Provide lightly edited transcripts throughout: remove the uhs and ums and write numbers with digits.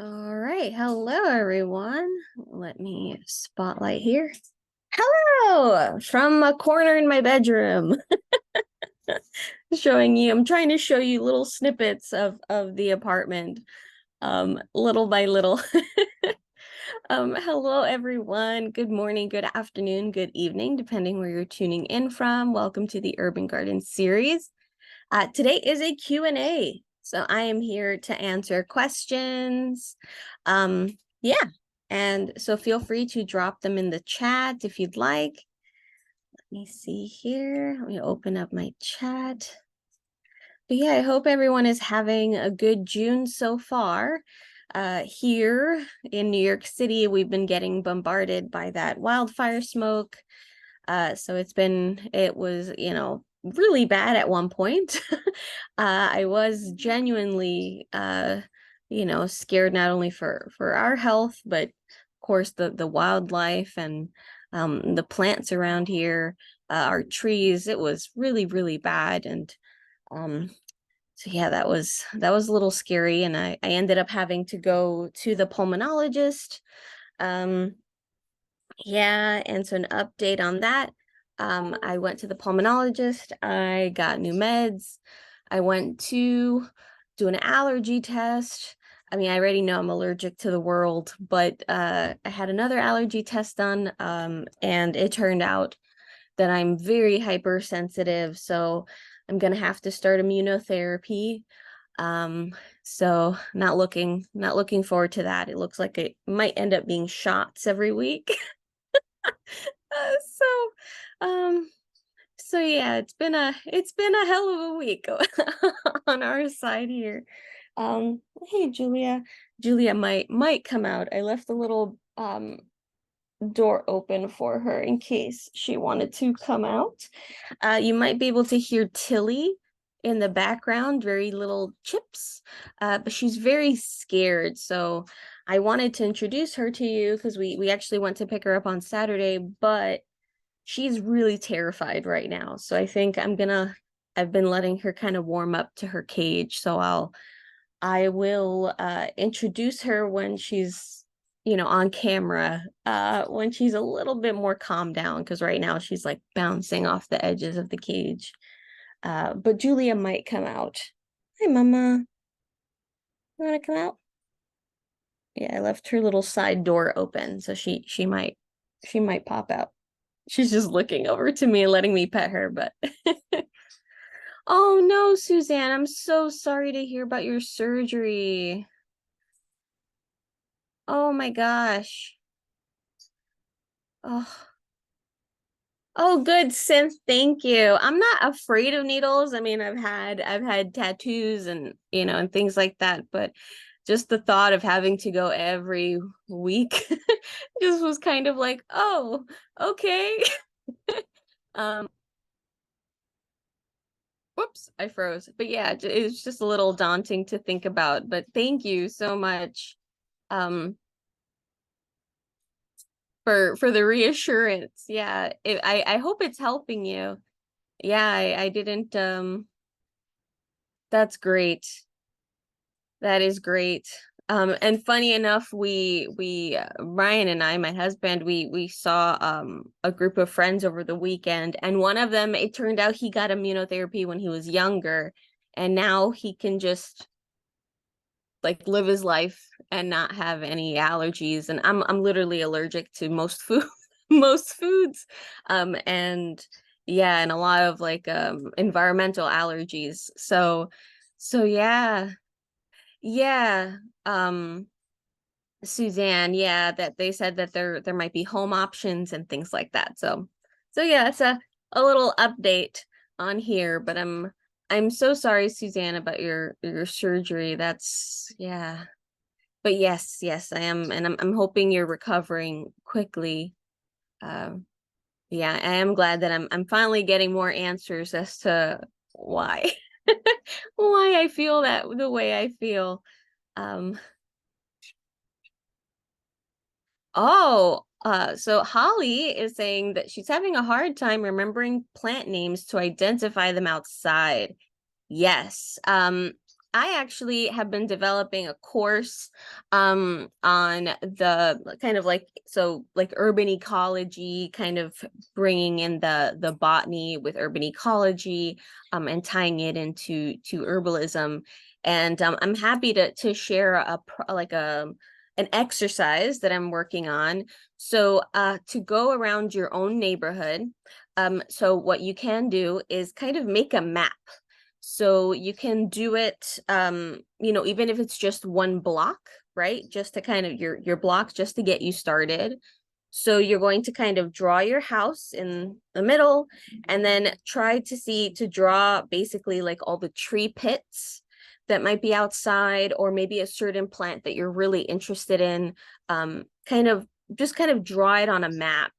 All right. Hello, everyone. Let me spotlight here. Hello from a corner in my bedroom. Showing you, I'm trying to show you little snippets of the apartment, little by little. Hello, everyone. Good morning, good afternoon, good evening, depending where you're tuning in from. Welcome to the Urban Garden series. Today is a Q&A. So I am here to answer questions. Yeah, and so feel free to drop them in the chat if you'd like. Let me see here. Let me open up my chat. But yeah, I hope everyone is having a good June so far. Here in New York City, we've been getting bombarded by that wildfire smoke. So it was, really bad at one point. I was genuinely, scared not only for our health, but of course the wildlife and the plants around here, our trees. It was really, really bad, and um, so yeah, that was a little scary, and I ended up having to go to the pulmonologist. Um, yeah, and so an update on that. I went to the pulmonologist. I got new meds. I went to do an allergy test. I mean, I already know I'm allergic to the world, but I had another allergy test done, and it turned out that I'm very hypersensitive. So I'm gonna have to start immunotherapy. Um, so not looking forward to that. It looks like it might end up being shots every week. So so yeah, it's been a hell of a week on our side here. Hey Julia. Julia might come out. I left a little door open for her in case she wanted to come out. You might be able to hear Tilly in the background, very little chips, but she's very scared. So I wanted to introduce her to you because we actually went to pick her up on Saturday, but she's really terrified right now. So I've been letting her kind of warm up to her cage. So I will introduce her when she's, on camera, when she's a little bit more calmed down, because right now she's like bouncing off the edges of the cage. But Julia might come out. Hi, Mama. You want to come out? Yeah, I left her little side door open, so she might pop out. She's just looking over to me and letting me pet her, but oh no, Suzanne, I'm so sorry to hear about your surgery. Oh my gosh. Oh, oh, good, Synth. Thank you. I'm not afraid of needles. I mean, I've had tattoos and and things like that, but just the thought of having to go every week just was kind of like, oh, okay. Um, whoops, I froze. But yeah, it's just a little daunting to think about. But thank you so much um for the reassurance. Yeah, I hope it's helping you. Yeah, I didn't that's great. That is great. And funny enough, we Ryan and I, my husband, we saw a group of friends over the weekend, and one of them, it turned out he got immunotherapy when he was younger, and now he can just like live his life and not have any allergies. And I'm literally allergic to most food, most foods, and yeah, and a lot of like environmental allergies. So yeah. Yeah, um, Suzanne, yeah, that they said that there might be home options and things like that. So yeah, it's a little update on here, but I'm so sorry, Suzanne, about your surgery. That's yeah. But yes, I am, and I'm hoping you're recovering quickly. Um, yeah, I am glad that I'm finally getting more answers as to why why I feel that the way I feel. Um, Oh, so Holly is saying that she's having a hard time remembering plant names to identify them outside. Yes. I actually have been developing a course on the kind of like urban ecology, kind of bringing in the botany with urban ecology, and tying it into herbalism. And I'm happy to share an exercise that I'm working on. So to go around your own neighborhood, so what you can do is kind of make a map. So you can do it, even if it's just one block, right? Just to kind of your block, just to get you started. So you're going to kind of draw your house in the middle, and then try to draw basically like all the tree pits that might be outside, or maybe a certain plant that you're really interested in. Kind of just kind of draw it on a map.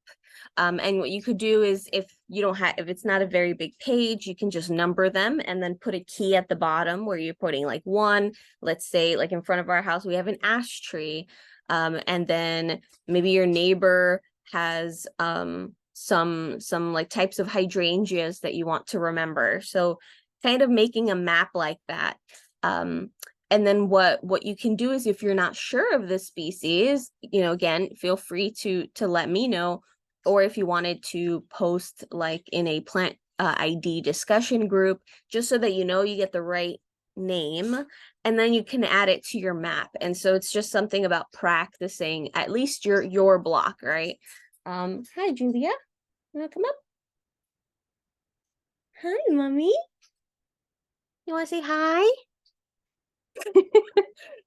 And what you could do is, if it's not a very big page, you can just number them and then put a key at the bottom where you're putting like one. Let's say like in front of our house, we have an ash tree. And then maybe your neighbor has some like types of hydrangeas that you want to remember. So kind of making a map like that. And then what you can do is, if you're not sure of the species, again, feel free to let me know. Or if you wanted to post like in a plant ID discussion group, just so that you get the right name, and then you can add it to your map. And so it's just something about practicing at least your block, right? Hi, Julia. You wanna come up? Hi, mommy. You want to say hi?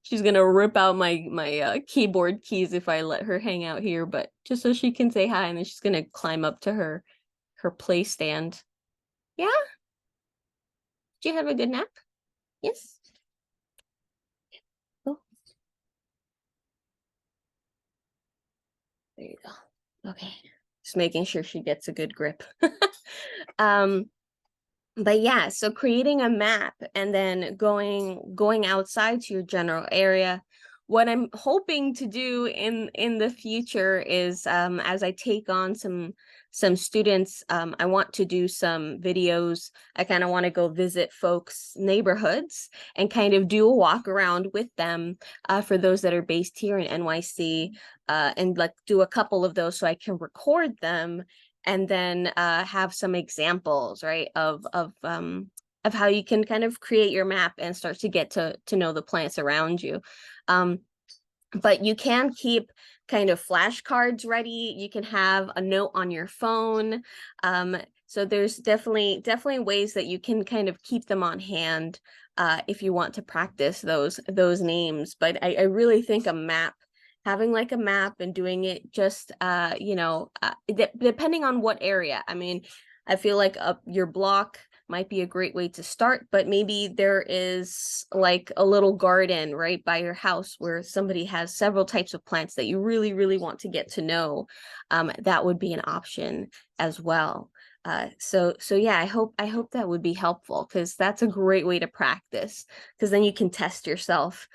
She's gonna rip out my keyboard keys if I let her hang out here, but just so she can say hi, and then she's gonna climb up to her play stand. Yeah? Did you have a good nap? Yes? Oh, there you go. Okay. Just making sure she gets a good grip. Um, but yeah, so creating a map and then going outside to your general area. What I'm hoping to do in the future is, as I take on some students, I want to do some videos. I kind of want to go visit folks' neighborhoods and kind of do a walk around with them, for those that are based here in NYC, and like do a couple of those so I can record them, and then have some examples, right, of how you can kind of create your map and start to get to know the plants around you. But you can keep kind of flashcards ready. You can have a note on your phone. So there's definitely ways that you can kind of keep them on hand, if you want to practice those names. But I really think having like a map and doing it just depending on what area. I mean, I feel like your block might be a great way to start, but maybe there is like a little garden right by your house where somebody has several types of plants that you really, really want to get to know. That would be an option as well. So yeah, I hope that would be helpful, because that's a great way to practice, because then you can test yourself.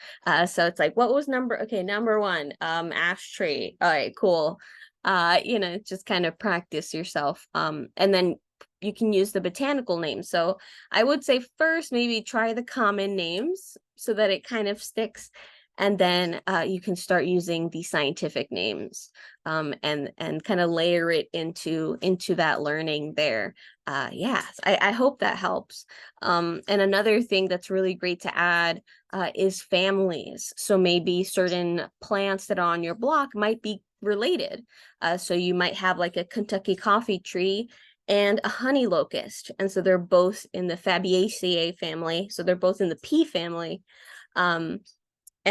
So it's like, what was number one, ash tree. All right, cool. Just kind of practice yourself. And then you can use the botanical names. So I would say first, maybe try the common names so that it kind of sticks. And then you can start using the scientific names, and kind of layer it into that learning there. Yeah, I hope that helps. And another thing that's really great to add is families. So maybe certain plants that are on your block might be related. So you might have like a Kentucky coffee tree and a honey locust. And so they're both in the Fabaceae family. So they're both in the pea family. And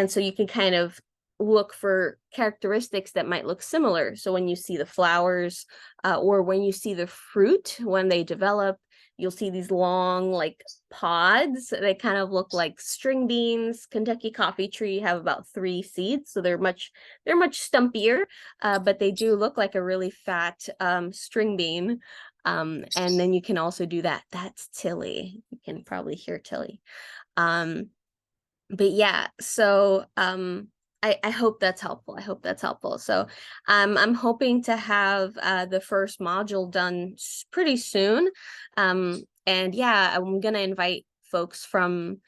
so you can kind of look for characteristics that might look similar. So when you see the flowers, or when you see the fruit, when they develop, you'll see these long like pods. They kind of look like string beans. Kentucky coffee tree have about 3 seeds, so they're much stumpier, but they do look like a really fat string bean. And then you can also do that. That's Tilly. You can probably hear Tilly. But yeah, so I hope that's helpful. I hope that's helpful. So I'm hoping to have the first module done pretty soon. And yeah, I'm gonna invite folks from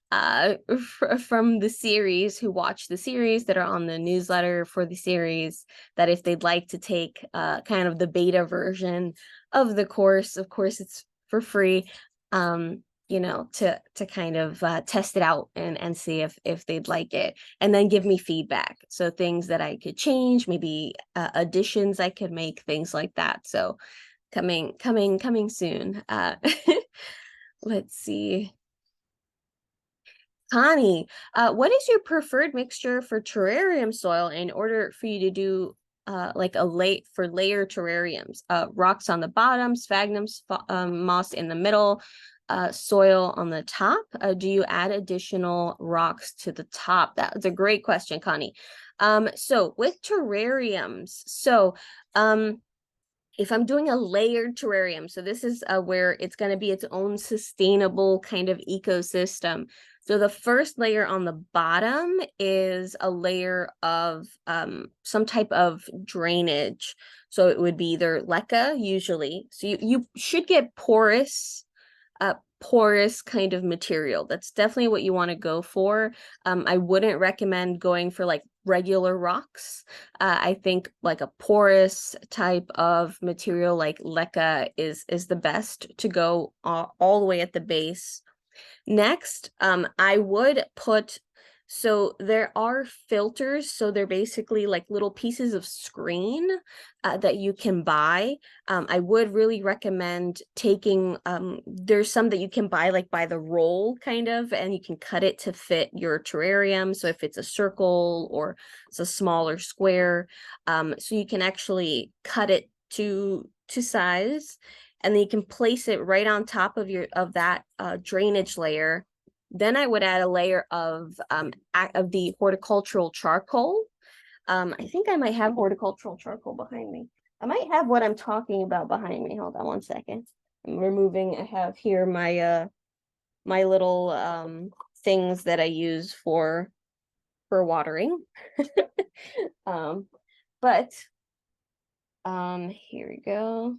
from the series, who watch the series, that are on the newsletter for the series, that if they'd like to take kind of the beta version of the course, of course it's for free, you know, to kind of test it out and see if they'd like it, and then give me feedback. So things that I could change, maybe additions I could make, things like that. So coming soon. Let's see. Connie, what is your preferred mixture for terrarium soil in order for you to do like for layer terrariums? Rocks on the bottom, sphagnum, moss in the middle, soil on the top. Do you add additional rocks to the top? That's a great question, Connie. So with terrariums, if I'm doing a layered terrarium, so this is where it's going to be its own sustainable kind of ecosystem. So the first layer on the bottom is a layer of some type of drainage. So it would be either leca usually. So you should get porous kind of material. That's definitely what you want to go for. I wouldn't recommend going for like regular rocks. I think like a porous type of material like leca is the best to go all the way at the base. Next, I would put, so there are filters. So they're basically like little pieces of screen that you can buy. I would really recommend taking, there's some that you can buy like by the roll kind of, and you can cut it to fit your terrarium. So if it's a circle or it's a smaller square, so you can actually cut it to size, and then you can place it right on top of that drainage layer. Then I would add a layer of the horticultural charcoal. I think I might have horticultural charcoal behind me. I might have what I'm talking about behind me. Hold on one second. I'm removing, I have here my my little things that I use for watering. But here we go.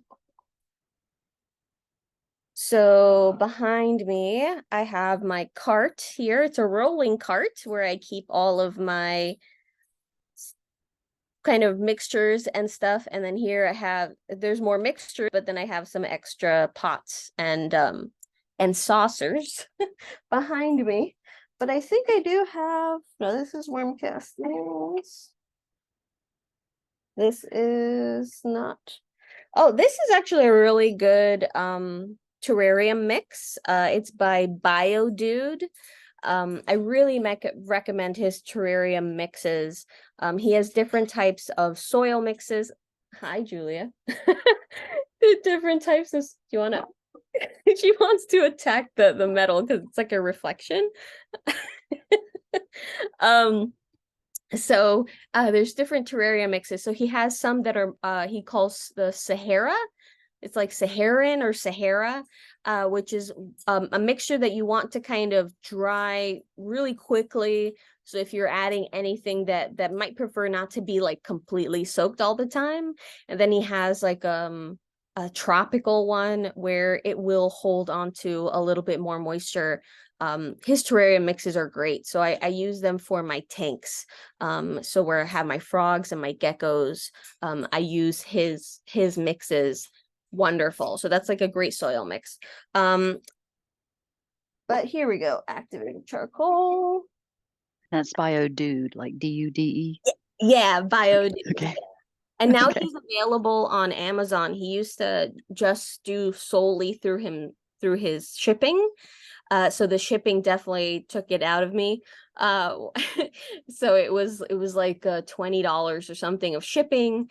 So behind me, I have my cart here. It's a rolling cart where I keep all of my kind of mixtures and stuff. And then here there's more mixture, but then I have some extra pots and saucers behind me. But I think I do have, no, this is worm castings. This is not, oh, this is actually a really good terrarium mix. It's by BioDude. I really recommend his terrarium mixes. He has different types of soil mixes. Hi, Julia. Different types of, do you want to, she wants to attack the metal because it's like a reflection. So there's different terrarium mixes. So he has some that are he calls the Sahara. It's like Saharan or Sahara, which is a mixture that you want to kind of dry really quickly. So if you're adding anything that might prefer not to be like completely soaked all the time. And then he has like a tropical one where it will hold on to a little bit more moisture. His terrarium mixes are great. So I use them for my tanks. So where I have my frogs and my geckos, I use his mixes. Wonderful. So that's like a great soil mix. But here we go. Activated charcoal. That's BioDude, like DUDE. Yeah, BioDude. Okay. And now Okay. he's available on Amazon. He used to just do solely through his shipping. So the shipping definitely took it out of me. So it was like $20 or something of shipping.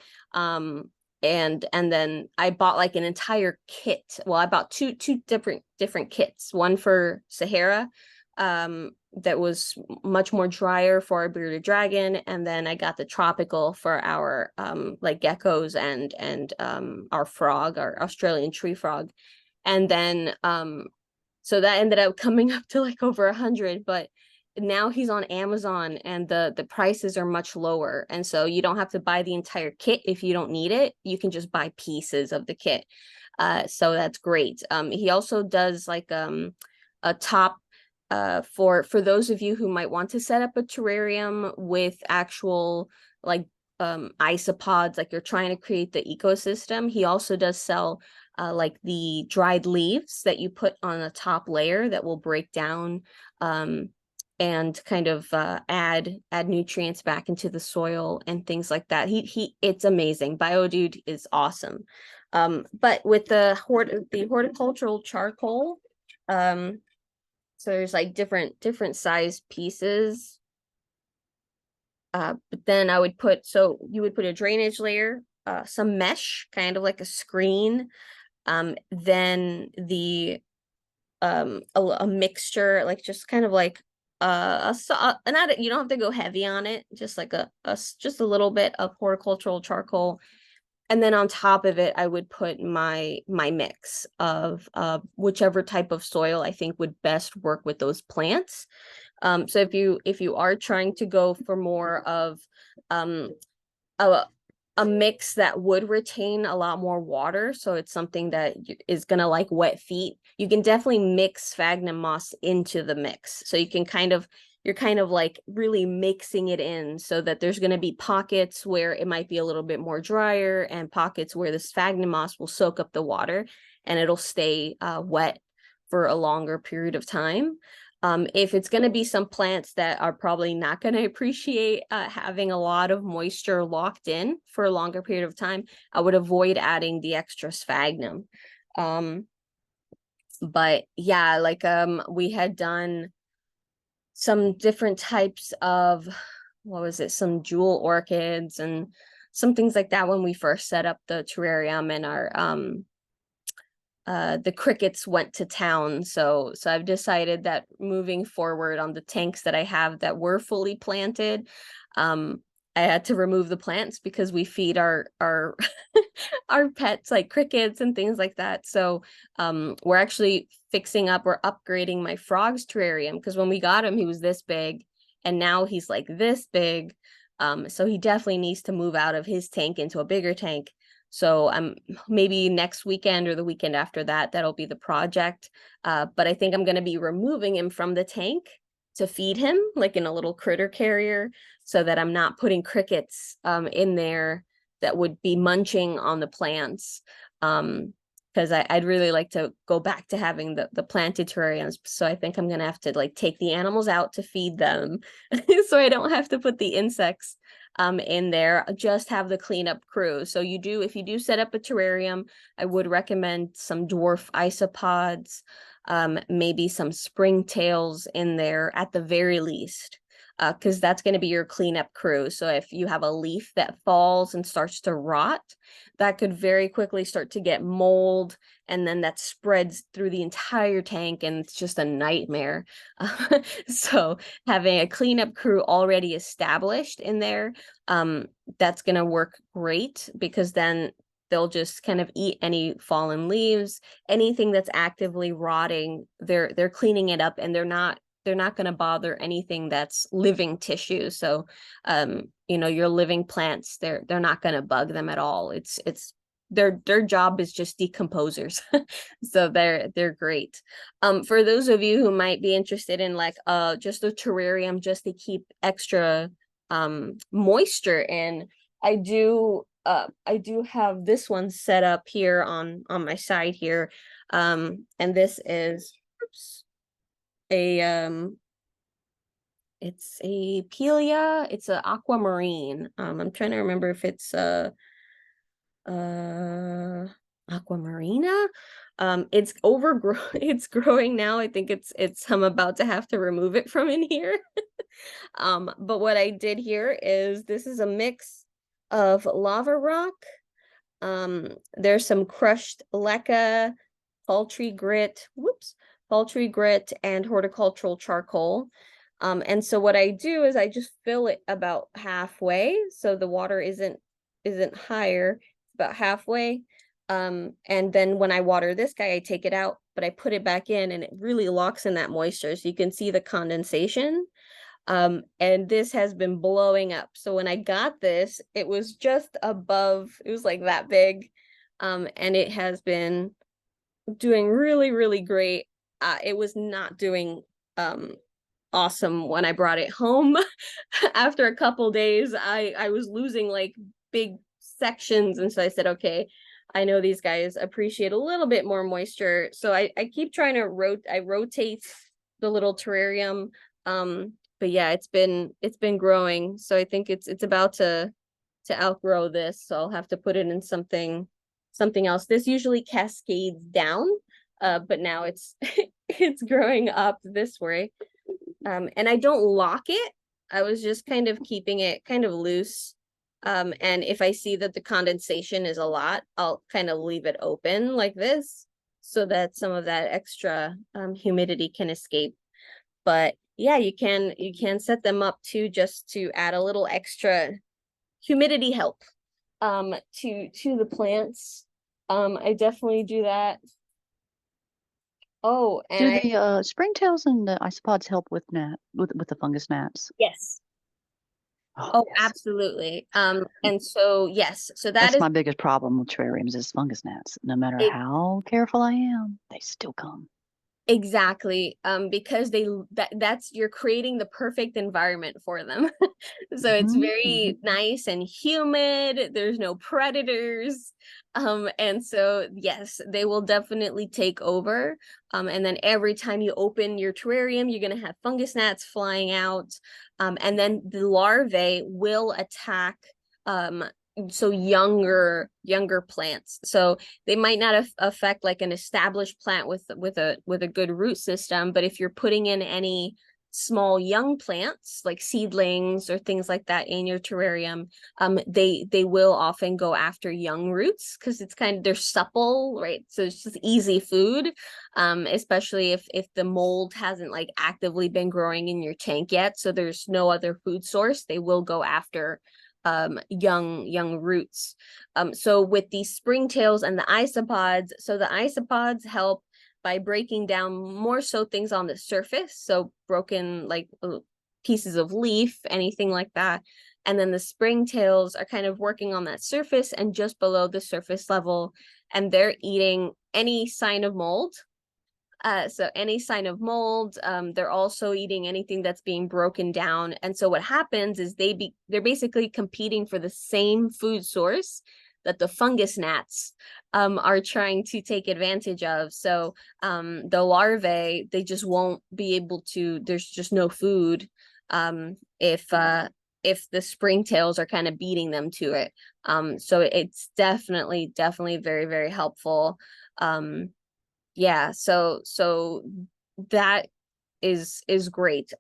And then I bought like an entire kit. Well, I bought two different kits. One for Sahara, that was much more drier for our bearded dragon, and then I got the tropical for our like geckos and our frog, our Australian tree frog. And then so that ended up coming up to like over 100, but now he's on Amazon and the prices are much lower. And so you don't have to buy the entire kit if you don't need it. You can just buy pieces of the kit. So that's great. He also does like a top for those of you who might want to set up a terrarium with actual like isopods, like you're trying to create the ecosystem, he also does sell like the dried leaves that you put on the top layer that will break down and kind of add nutrients back into the soil and things like that. It's amazing. BioDude is awesome. But with the horticultural charcoal, so there's like different size pieces. But then I would put, so you would put a drainage layer, some mesh, kind of like a screen, then a mixture, like just kind of like not, you don't have to go heavy on it, just like just a little bit of horticultural charcoal. And then on top of it, I would put my mix of whichever type of soil I think would best work with those plants. So if you are trying to go for more of um a a mix that would retain a lot more water, so it's something that is gonna like wet feet, you can definitely mix sphagnum moss into the mix. So you can you're kind of like really mixing it in so that there's going to be pockets where it might be a little bit more drier and pockets where the sphagnum moss will soak up the water and it'll stay wet for a longer period of time. If it's going to be some plants that are probably not going to appreciate having a lot of moisture locked in for a longer period of time, I would avoid adding the extra sphagnum. But yeah, like we had done some different types of, what was it, some jewel orchids and some things like that when we first set up the terrarium, and our the crickets went to town. So I've decided that moving forward on the tanks that I have that were fully planted, I had to remove the plants because we feed our our pets like crickets and things like that. So we're actually we're upgrading my frog's terrarium, because when we got him, he was this big and now he's like this big. So he definitely needs to move out of his tank into a bigger tank. So I'm maybe next weekend or the weekend after that, that'll be the project. But I think I'm going to be removing him from the tank to feed him like in a little critter carrier, so that I'm not putting crickets in there that would be munching on the plants. Because I'd really like to go back to having the planted terrariums. So I think I'm gonna have to like take the animals out to feed them so I don't have to put the insects in there, just have the cleanup crew. So if you do set up a terrarium, I would recommend some dwarf isopods, maybe some springtails in there at the very least, because that's going to be your cleanup crew. So if you have a leaf that falls and starts to rot, that could very quickly start to get mold, and then that spreads through the entire tank and it's just a nightmare. So having a cleanup crew already established in there, that's going to work great, because then they'll just kind of eat any fallen leaves, anything that's actively rotting. They're cleaning it up, and they're not going to bother anything that's living tissue. So your living plants, they're not going to bug them at all. It's their job is just decomposers. So they're great. For those of you who might be interested in like just a terrarium just to keep extra moisture in, I do have this one set up here on my side here. And this is it's a Pelia, it's an aquamarine. I'm trying to remember if it's aquamarina. It's overgrown, it's growing now. I think I'm about to have to remove it from in here. But what I did here is, this is a mix of lava rock. There's some crushed leca, poultry grit, and horticultural charcoal. And so what I do is I just fill it about halfway, so the water isn't higher, about halfway. And then when I water this guy, I take it out, but I put it back in, and it really locks in that moisture, so you can see the condensation. And this has been blowing up. So when I got this, it was just above, it was like that big. And it has been doing really, really great. It was not doing um awesome when I brought it home. After a couple days, I was losing like big sections, and so I said, okay, I know these guys appreciate a little bit more moisture, so I keep trying to rotate the little terrarium. But yeah, it's been growing, so I think it's about to outgrow this, so I'll have to put it in something else. This usually cascades down, but now it's it's growing up this way. And I don't lock it. I was just kind of keeping it kind of loose. And if I see that the condensation is a lot, I'll kind of leave it open like this so that some of that extra humidity can escape. But yeah, you can set them up too, just to add a little extra humidity help to the plants. I definitely do that. Oh, and Do I the springtails and the isopods help with with the fungus gnats? yes. Oh Oh, yes, absolutely. And so yes, so that that's is my biggest problem with terrariums is fungus gnats. No matter it. how careful I am, they still come. Exactly. Because that's you're creating the perfect environment for them. So it's Hmm, hmm. very nice and humid. There's no predators. And so yes, they will definitely take over. And then every time you open your terrarium, you're gonna have fungus gnats flying out. And then the larvae will attack um so younger plants. So they might not affect like an established plant with a good root system, but if you're putting in any small young plants like seedlings or things like that in your terrarium, they will often go after young roots because it's kind of they're supple, right? So it's just easy food, especially if the mold hasn't like actively been growing in your tank yet, so there's no other food source. They will go after young roots. So with these springtails and the isopods, so the isopods help by breaking down more so things on the surface, so broken like pieces of leaf, anything like that. And then the springtails are kind of working on that surface and just below the surface level, and they're eating any sign of mold. So any sign of mold, they're also eating anything that's being broken down. And so what happens is they're basically competing for the same food source that the fungus gnats are trying to take advantage of. So the larvae, they just won't be able to, there's just no food if the springtails are kind of beating them to it. So it's definitely very, very helpful. Yeah, so that is great.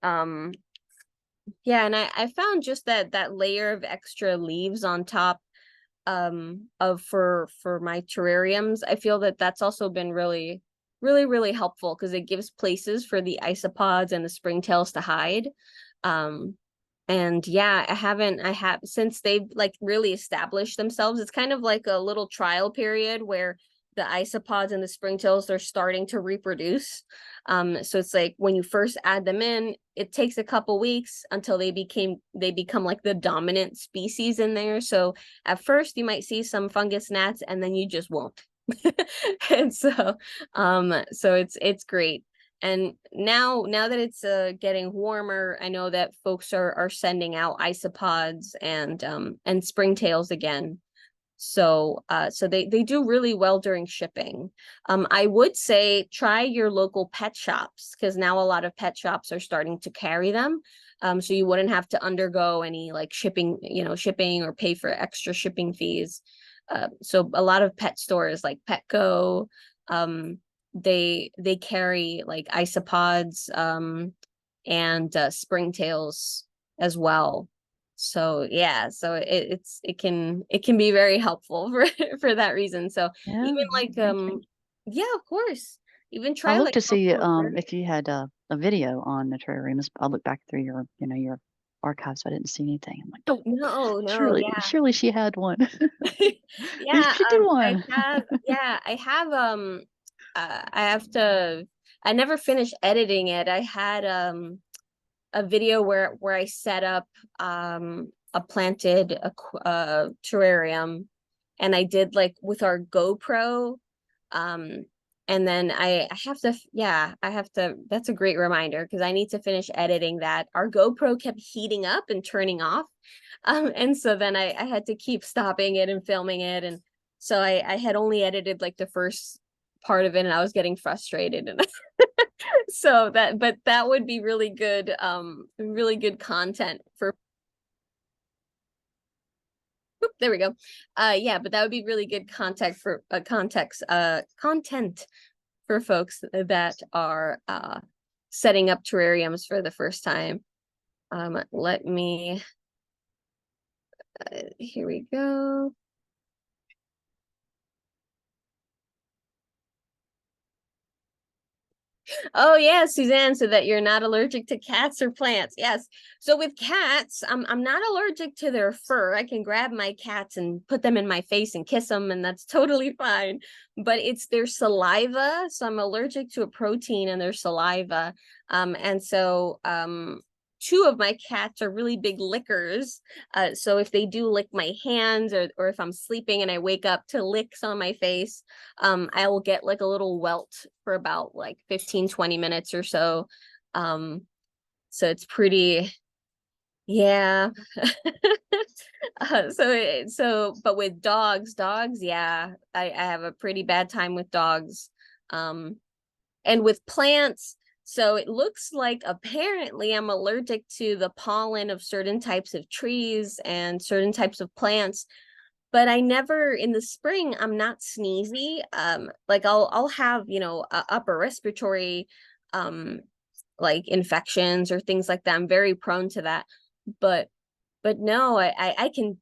Yeah, and I found just that layer of extra leaves on top of for my terrariums. I feel that that's also been really helpful because it gives places for the isopods and the springtails to hide. um and yeah, I have since they've like really established themselves, it's kind of like a little trial period where the isopods and the springtails are starting to reproduce. So it's like when you first add them in, it takes a couple weeks until they become like the dominant species in there. So at first you might see some fungus gnats and then you just won't. And so it's great. And now that it's getting warmer, I know that folks are sending out isopods and springtails again. So they do really well during shipping. I would say try your local pet shops because now a lot of pet shops are starting to carry them. So you wouldn't have to undergo any like shipping or pay for extra shipping fees. So a lot of pet stores like Petco, um, they carry like isopods and springtails as well. So yeah, so it can be very helpful for for that reason. So Yeah, even like thank you. yeah, of course, even I try looked like to see local organic. if you had a video on the terrariums. I looked back through your your archives. I didn't see anything. I'm like, oh, No, yeah. surely she had one. Maybe Yeah, she did one. I have to I never finished editing it. I had a video where I set up a planted terrarium, and I did like with our GoPro, um And then I have to, yeah, I have to, that's a great reminder because I need to finish editing that. Our GoPro kept heating up and turning off. And so then I had to keep stopping it and filming it. And so I had only edited like the first part of it and I was getting frustrated. And so that, but that would be really good content for, oop, there we go. Yeah, but that would be really good content for folks that are setting up terrariums for the first time. Let me, here we go. Oh yeah, Suzanne, so that you're not allergic to cats or plants. Yes. So with cats, I'm not allergic to their fur. I can grab my cats and put them in my face and kiss them, and that's totally fine. But it's their saliva. So I'm allergic to a protein in their saliva. And so two of my cats are really big lickers. So if they do lick my hands or if I'm sleeping and I wake up to lick some of my face, I will get like a little welt for about like 15-20 minutes or so. So it's pretty, yeah. But with dogs, yeah, I have a pretty bad time with dogs. And with plants, so it looks like apparently I'm allergic to the pollen of certain types of trees and certain types of plants, but I never in the spring I'm not sneezy. Like I'll have, upper respiratory um like infections or things like that. I'm very prone to that. But no, I can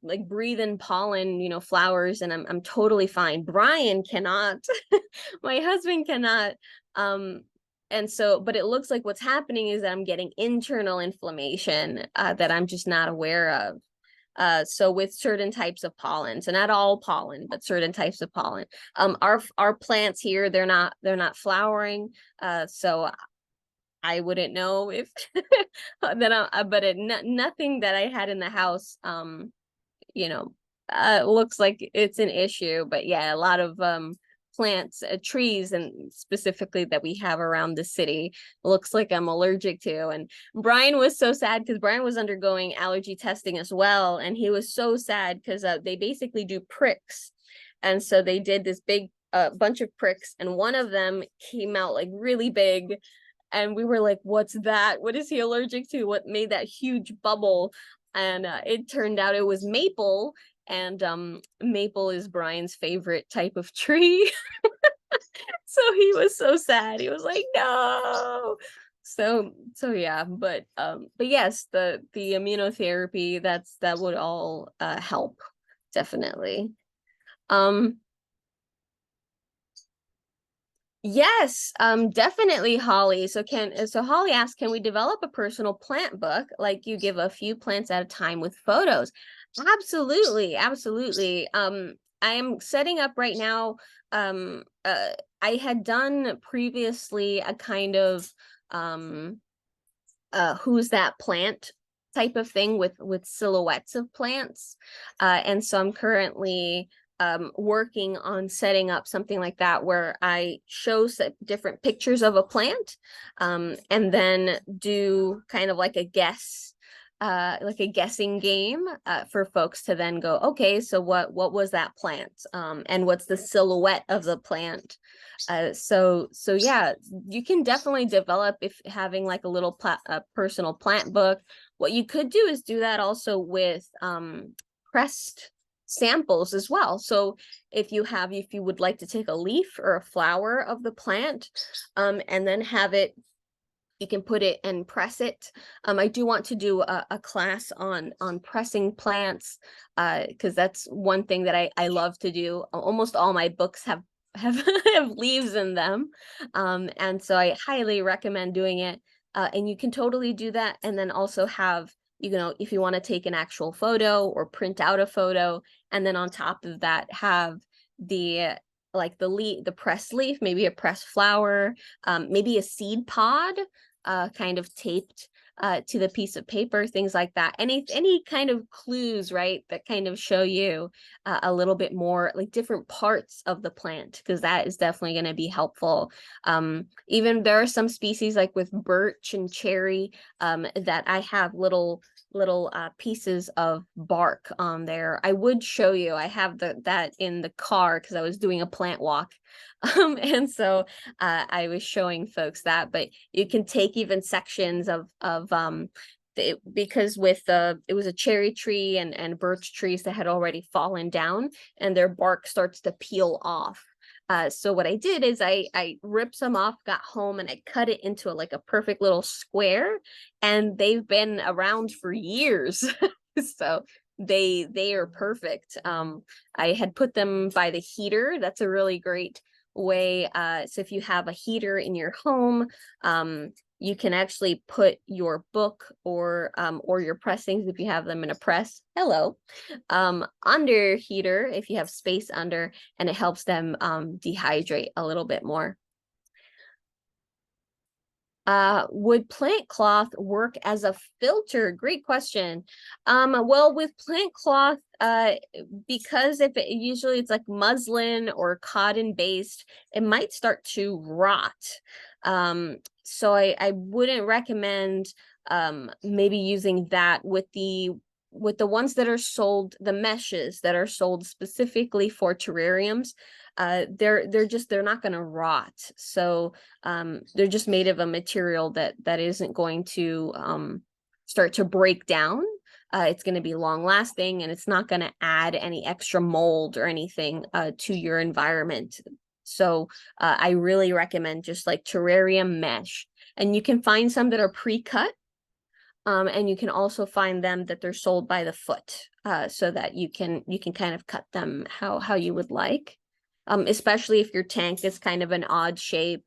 like breathe in pollen, flowers, and I'm totally fine. Brian cannot. My husband cannot. Um, and so, but it looks like what's happening is that I'm getting internal inflammation that I'm just not aware of. So with certain types of pollen, so not all pollen, but certain types of pollen. Our plants here, they're not flowering. So I wouldn't know if but nothing that I had in the house, you know, looks like it's an issue. But yeah, a lot of plants, trees, and specifically that we have around the city looks like I'm allergic to. And Brian was so sad because Brian was undergoing allergy testing as well, and he was so sad because they basically do pricks, and so they did this big bunch of pricks, and one of them came out like really big, and we were like, what's that? What is he allergic to? What made that huge bubble? And it turned out it was maple, and maple is Brian's favorite type of tree. So he was so sad. He was like, no. So yeah, but yes, the immunotherapy, that would all help, definitely. um Yes, definitely, Holly. So Holly asked, can we develop a personal plant book like you give a few plants at a time with photos? Absolutely, absolutely. I am setting up right now. I had done previously a kind of um who's that plant type of thing with silhouettes of plants, and so I'm currently working on setting up something like that where I show different pictures of a plant, and then do kind of like a guessing game for folks to then go, okay, so what was that plant, and what's the silhouette of the plant. So yeah, you can definitely develop if having like a little personal plant book. What you could do is do that also with pressed samples as well. So if you would like to take a leaf or a flower of the plant, and then have it, you can put it and press it. I do want to do a class on pressing plants, because that's one thing that I love to do. Almost all my books have have leaves in them, and so I highly recommend doing it. And you can totally do that, and then also have, if you want to take an actual photo or print out a photo, and then on top of that have the the pressed leaf, maybe a pressed flower, maybe a seed pod kind of taped to the piece of paper, things like that. Any kind of clues, right, that kind of show you a little bit more like different parts of the plant, because that is definitely going to be helpful. Even there are some species like with birch and cherry that I have little pieces of bark on there. I would show you. I have that in the car because I was doing a plant walk. And so I was showing folks that, but you can take even sections of because with it was a cherry tree and birch trees that had already fallen down, and their bark starts to peel off. So what I did is I ripped some off, got home, and I cut it into like a perfect little square, and they've been around for years. So they are perfect. I had put them by the heater. That's a really great way. So if you have a heater in your home, you can actually put your book or your pressings, if you have them in a press, under heater if you have space under, and it helps them dehydrate a little bit more. Would plant cloth work as a filter? Great question. Well, with plant cloth, because if usually it's like muslin or cotton based, it might start to rot. So I wouldn't recommend maybe using that with the ones that are sold, the meshes that are sold specifically for terrariums. They're not going to rot. So they're just made of a material that isn't going to start to break down. It's going to be long lasting, and it's not going to add any extra mold or anything to your environment. So I really recommend just like terrarium mesh, and you can find some that are pre-cut. And you can also find them that they're sold by the foot, so that you can kind of cut them how you would like. Especially if your tank is kind of an odd shape.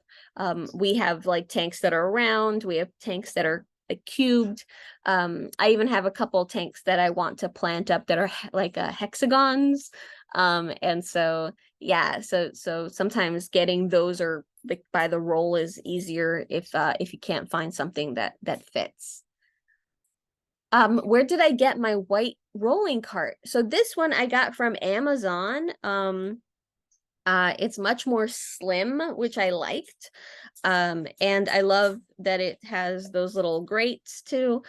We have like tanks that are round. We have tanks that are like cubed. I even have a couple tanks that I want to plant up that are like hexagons. And so yeah, so sometimes getting those or like by the roll is easier if you can't find something that fits. Where did I get my white rolling cart? So this one I got from Amazon. It's much more slim, which I liked. And I love that it has those little grates too,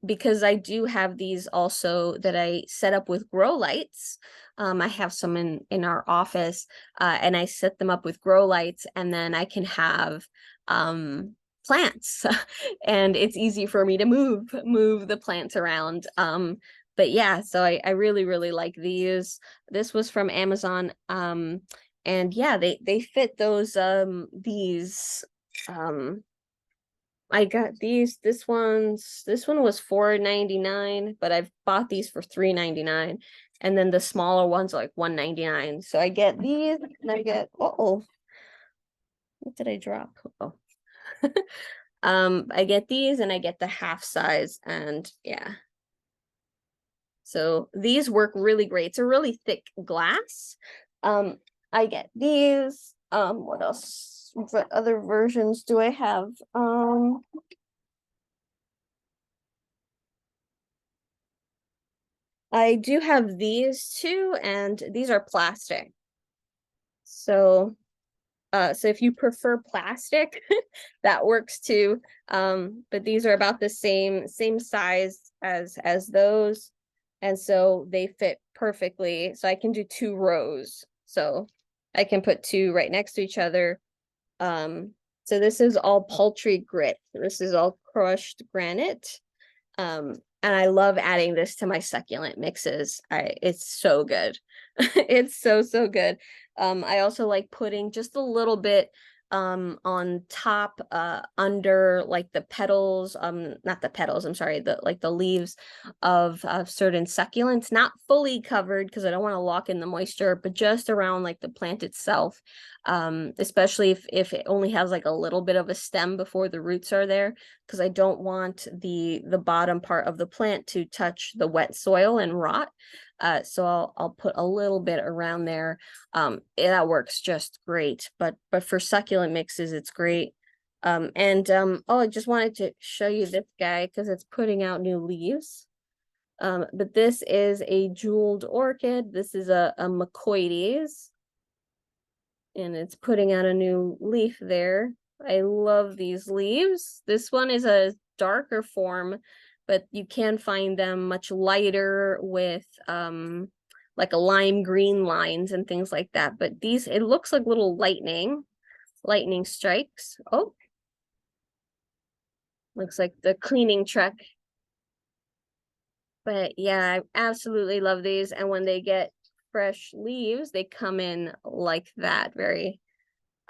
because I do have these also that I set up with grow lights. I have some in our office, and I set them up with grow lights, and then I can have plants, and it's easy for me to move the plants around. But yeah, so I really like these. This was from Amazon. And yeah, they fit those these I got these. This one was $4.99, but I've bought these for $3.99. And then the smaller ones are like $1.99. So I get these, and I get, oh, what did I drop? Oh. I get these, and I get the half size, and yeah. So these work really great. It's a really thick glass. I get these. What else? What other versions do I have? I do have these two, and these are plastic. So so if you prefer plastic, that works too. But these are about the same size as those, and so they fit perfectly. So I can do 2 rows. So I can put 2 right next to each other. So this is all poultry grit. This is all crushed granite. And I love adding this to my succulent mixes. It's so good. It's so good. I also like putting just a little bit on top under like the petals, not the petals, I'm sorry, the leaves of certain succulents, not fully covered because I don't want to lock in the moisture, but just around like the plant itself. Especially if it only has like a little bit of a stem before the roots are there, because I don't want the bottom part of the plant to touch the wet soil and rot. So I'll put a little bit around there. That works just great. But for succulent mixes, it's great. Oh, I just wanted to show you this guy because it's putting out new leaves. But this is a jeweled orchid. This is a Macoides, and it's putting out a new leaf there. I love these leaves. This one is a darker form, but you can find them much lighter with like a lime green lines and things like that. But these, it looks like little lightning strikes. Oh, looks like the cleaning truck. But yeah, I absolutely love these. And when they get fresh leaves, they come in like that, very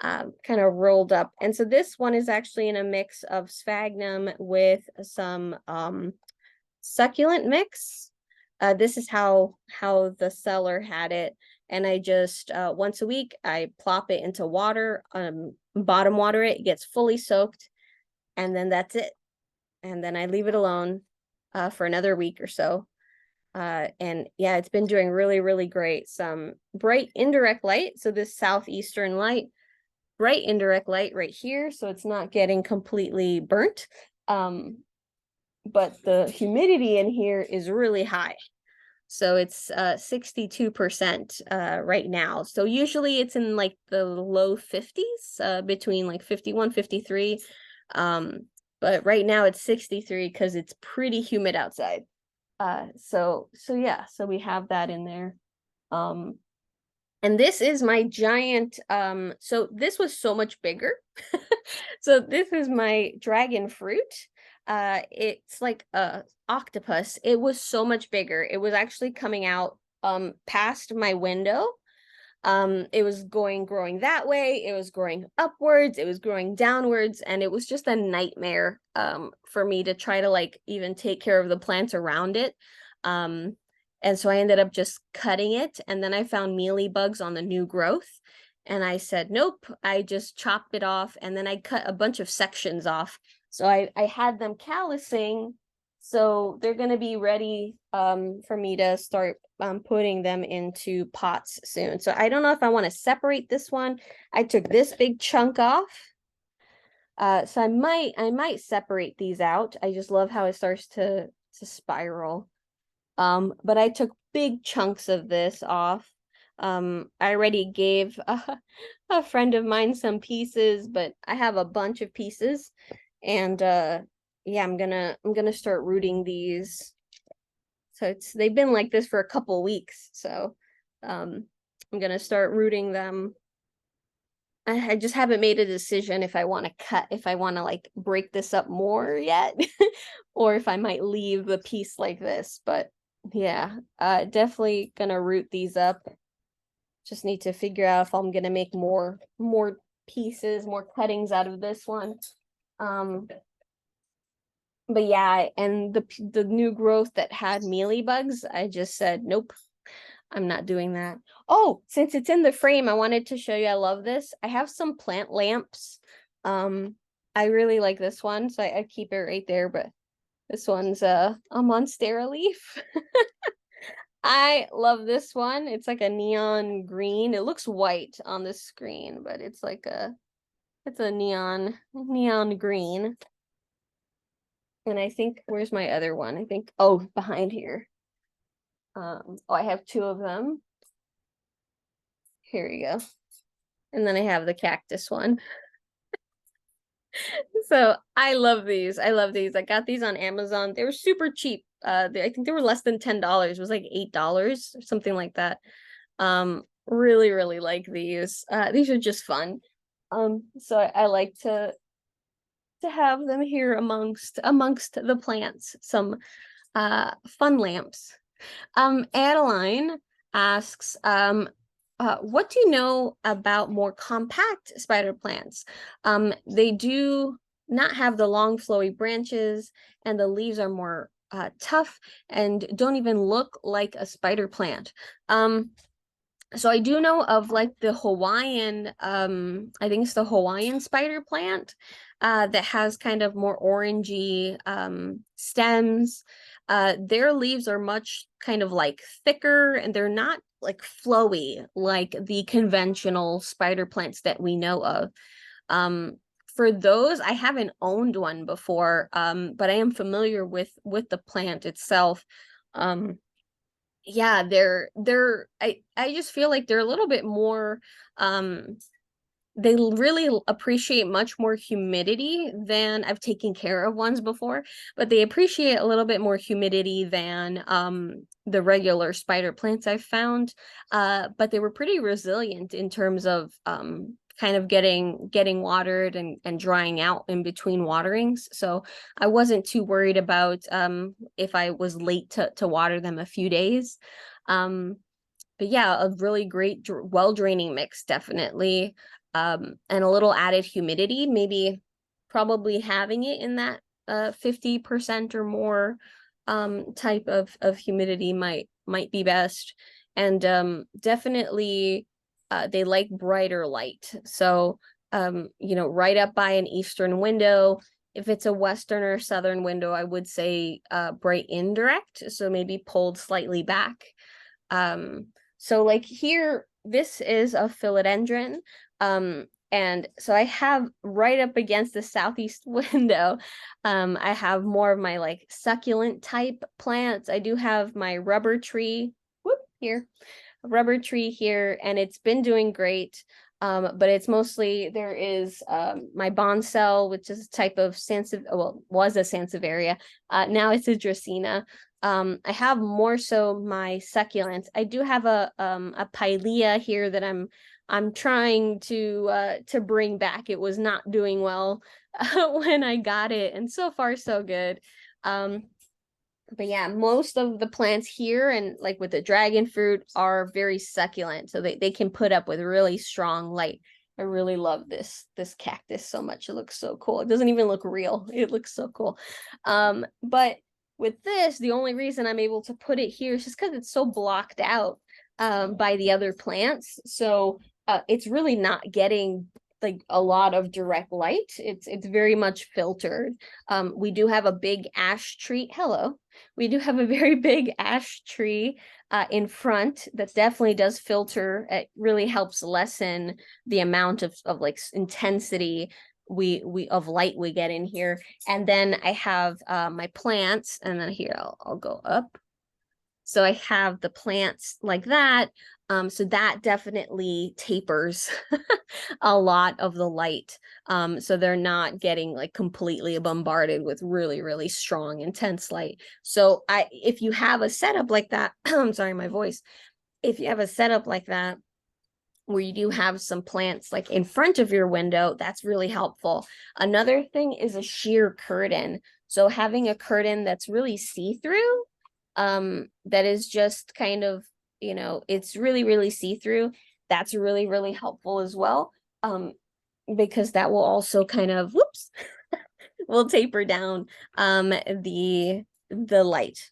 kind of rolled up. And so this one is actually in a mix of sphagnum with some succulent mix. This is how the seller had it. And I just once a week I plop it into water, bottom water it, it gets fully soaked, and then that's it. And then I leave it alone for another week or so. And yeah, it's been doing really, really great. Some bright indirect light. So this southeastern light, bright indirect light right here. So it's not getting completely burnt. But the humidity in here is really high. So it's 62% right now. So usually it's in like the low 50s, between like 51, 53. But right now it's 63 because it's pretty humid outside. So yeah, so we have that in there. Um, and this is my giant, so this was so much bigger. So this is my dragon fruit. It's like a octopus. It was so much bigger. It was actually coming out past my window. It was growing that way, it was growing upwards, it was growing downwards, and it was just a nightmare for me to try to like even take care of the plants around it. um and so I ended up just cutting it, and then I found mealy bugs on the new growth, and I said nope. I just chopped it off, and then I cut a bunch of sections off. So I had them callousing, so they're going to be ready for me to start putting them into pots soon. So I don't know if I want to separate this one. I took this big chunk off. So I might separate these out. I just love how it starts to spiral. But I took big chunks of this off. I already gave a friend of mine some pieces, but I have a bunch of pieces, and yeah, I'm gonna start rooting these. So they've been like this for a couple weeks. So I'm gonna start rooting them. I just haven't made a decision if I want to if I want to like break this up more yet, or if I might leave the piece like this. But yeah, definitely gonna root these up. Just need to figure out if I'm gonna make more pieces, more cuttings out of this one. Um, but yeah, and the new growth that had mealy bugs, I just said nope. I'm not doing that. Oh, since it's in the frame, I wanted to show you. I love this. I have some plant lamps. I really like this one, so I keep it right there. But this one's a monstera leaf. I love this one. It's like a neon green. It looks white on the screen, but it's a neon green. And I think where's my other one? I think behind here. Oh, I have two of them. Here you go. And then I have the cactus one. So I love these. I love these. I got these on Amazon. They were super cheap. I think they were less than $10. It was like $8 or something like that. Really, really like these. These are just fun. So I like to have them here amongst the plants. Some fun lamps. Adeline asks, what do you know about more compact spider plants? They do not have the long flowy branches, and the leaves are more tough and don't even look like a spider plant. So I do know of like the Hawaiian, I think it's the Hawaiian spider plant, that has kind of more orangey stems. Their leaves are much kind of like thicker, and they're not like flowy like the conventional spider plants that we know of. Um, for those, I haven't owned one before, but I am familiar with the plant itself. Yeah, I just feel like they're a little bit more they really appreciate much more humidity than I've taken care of ones before, but they appreciate a little bit more humidity than the regular spider plants I've found. But they were pretty resilient in terms of kind of getting watered and drying out in between waterings. So I wasn't too worried about if I was late to water them a few days. Um, but yeah, a really great well draining mix, definitely. And a little added humidity, maybe probably having it in that 50% or more type of humidity might be best. And definitely they like brighter light. So right up by an eastern window. If it's a western or southern window, I would say bright indirect, so maybe pulled slightly back. Um, so like here, this is a philodendron. And so I have right up against the southeast window, I have more of my like succulent type plants. I do have my rubber tree, whoop, here, a rubber tree here, and it's been doing great. But it's mostly there is my bonsell, which is a type of well, was a sansevieria. Now it's a dracaena. I have more so my succulents. I do have a pilea here that I'm trying to bring back. It was not doing well when I got it, and so far so good. But yeah, most of the plants here and like with the dragon fruit are very succulent, so they can put up with really strong light. I really love this cactus so much. It looks so cool. It doesn't even look real. It looks so cool. But with this, the only reason I'm able to put it here is just because it's so blocked out by the other plants. So it's really not getting like a lot of direct light. It's very much filtered. We do have a big ash tree. Hello. We do have a very big ash tree in front that definitely does filter. It really helps lessen the amount of like intensity we of light we get in here. And then I have my plants, and then here I'll go up. So I have the plants like that. So that definitely tapers a lot of the light. So they're not getting like completely bombarded with really, really strong, intense light. So if you have a setup like that, I'm sorry, my voice. If you have a setup like that, where you do have some plants like in front of your window, that's really helpful. Another thing is a sheer curtain. So having a curtain that's really see-through, that is just kind of, it's really, really see-through. That's really, really helpful as well. Because that will also kind of, whoops, will taper down the light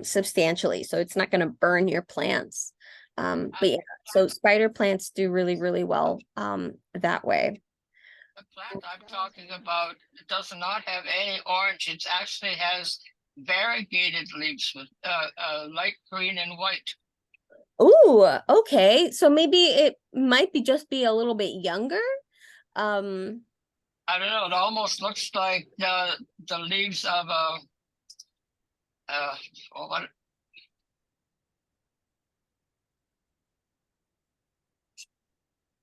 substantially. So it's not going to burn your plants. But yeah, so spider plants do really, really well that way. The plant I'm talking about does not have any orange. It actually has variegated leaves with light green and white. Oh, okay. So maybe it might be a little bit younger. Um, I don't know. It almost looks like the leaves of a what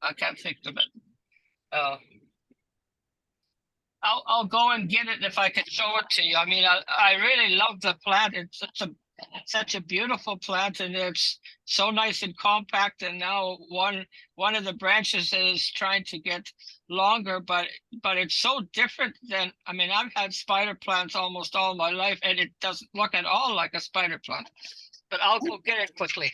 I can't think of it. I'll go and get it if I can show it to you. I mean, I really love the plant. It's such a beautiful plant, and it's so nice and compact. And now one of the branches is trying to get longer, but it's so different than, I mean, I've had spider plants almost all my life, and it doesn't look at all like a spider plant. But I'll go get it quickly.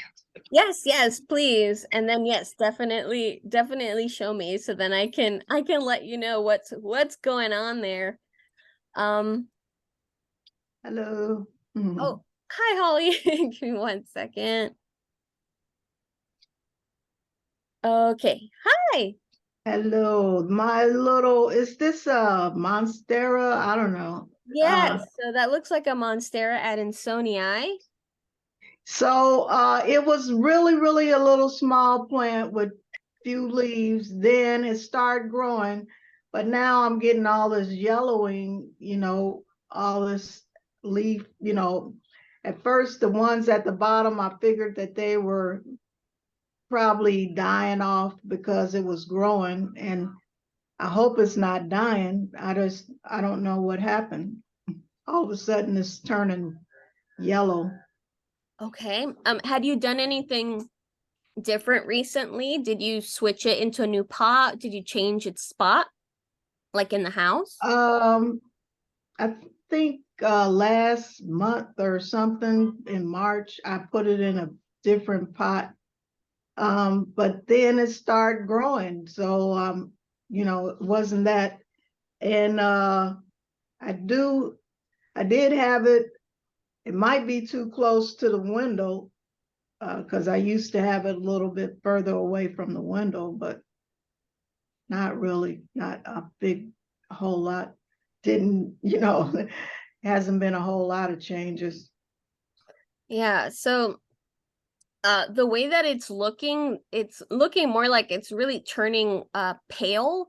yes, please. And then yes, definitely show me so then I can let you know what's going on there. Um, Hello. oh, hi Holly. Give me 1 second. Okay. Hi. Hello. My little, is this a Monstera? I don't know. Yes, so that looks like a Monstera adansonii. It was really, really a little small plant with few leaves. Then it started growing But now I'm getting all this yellowing, all this leaf, At first, the ones at the bottom, I figured that they were probably dying off because it was growing, and I hope it's not dying. I don't know what happened. All of a sudden it's turning yellow. Okay. Had you done anything different recently? Did you switch it into a new pot? Did you change its spot, like in the house? I think last month or something in March, I put it in a different pot. But then it started growing. So it wasn't that. And I did have it. It might be too close to the window, because I used to have it a little bit further away from the window, but not really, not a whole lot. Didn't, hasn't been a whole lot of changes. Yeah, so the way that it's looking more like it's really turning pale,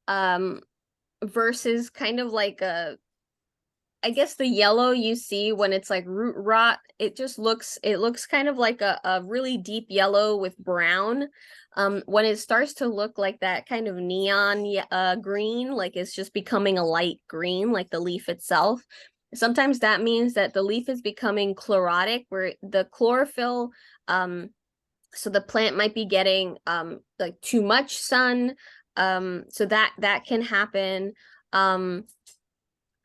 um versus kind of like I guess the yellow you see when it's like root rot. It looks kind of like a really deep yellow with brown. When it starts to look like that kind of neon green, like it's just becoming a light green, like the leaf itself. Sometimes that means that the leaf is becoming chlorotic, where the chlorophyll, so the plant might be getting like too much sun. So that can happen.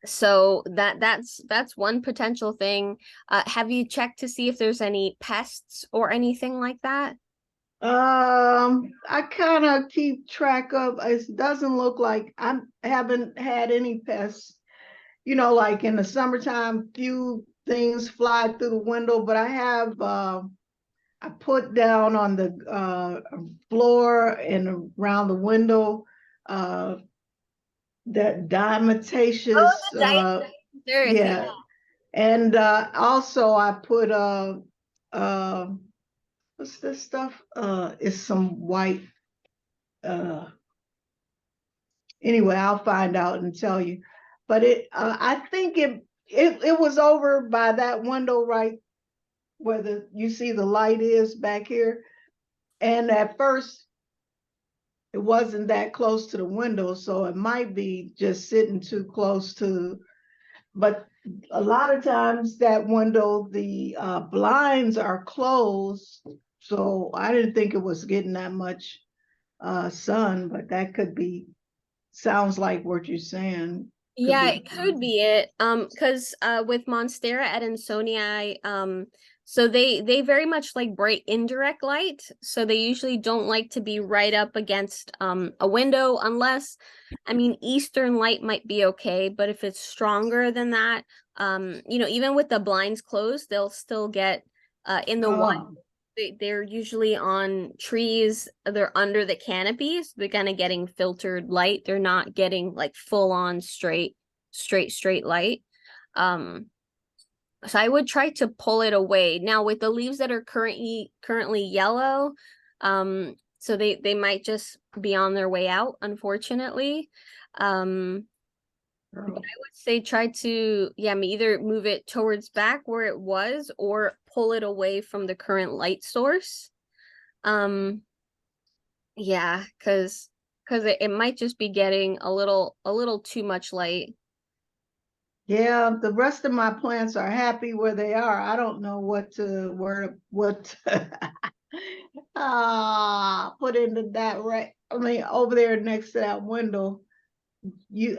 So that's one potential thing. Have you checked to see if there's any pests or anything like that? I kind of keep track of, it doesn't look like I haven't had any pests, like in the summertime, few things fly through the window, but I put down on the floor and around the window that Oh, diatomaceous, the diet. yeah. And also I put uh, what's this stuff? It's some white. Anyway, I'll find out and tell you. But I think it was over by that window right where you see the light is back here. And at first, it wasn't that close to the window, so it might be just sitting too close to. But a lot of times that window, the blinds are closed, so I didn't think it was getting that much sun, but that could be, sounds like what you're saying. Could Yeah, be. it could be it. Because with Monstera adansonii, so they very much like bright indirect light. So they usually don't like to be right up against a window, unless, I mean, eastern light might be okay, but if it's stronger than that, even with the blinds closed, they'll still get in the wild. Oh, They're usually on trees, they're under the canopies, they're kind of getting filtered light. They're not getting like full on straight light. Um, so I would try to pull it away. Now with the leaves that are currently yellow, so they might just be on their way out, unfortunately. But I would say try to, yeah, either move it towards back where it was or pull it away from the current light source. Yeah, because it might just be getting a little too much light. yeah, the rest of my plants are happy where they are. I don't know what put into that, right. I mean, over there next to that window, you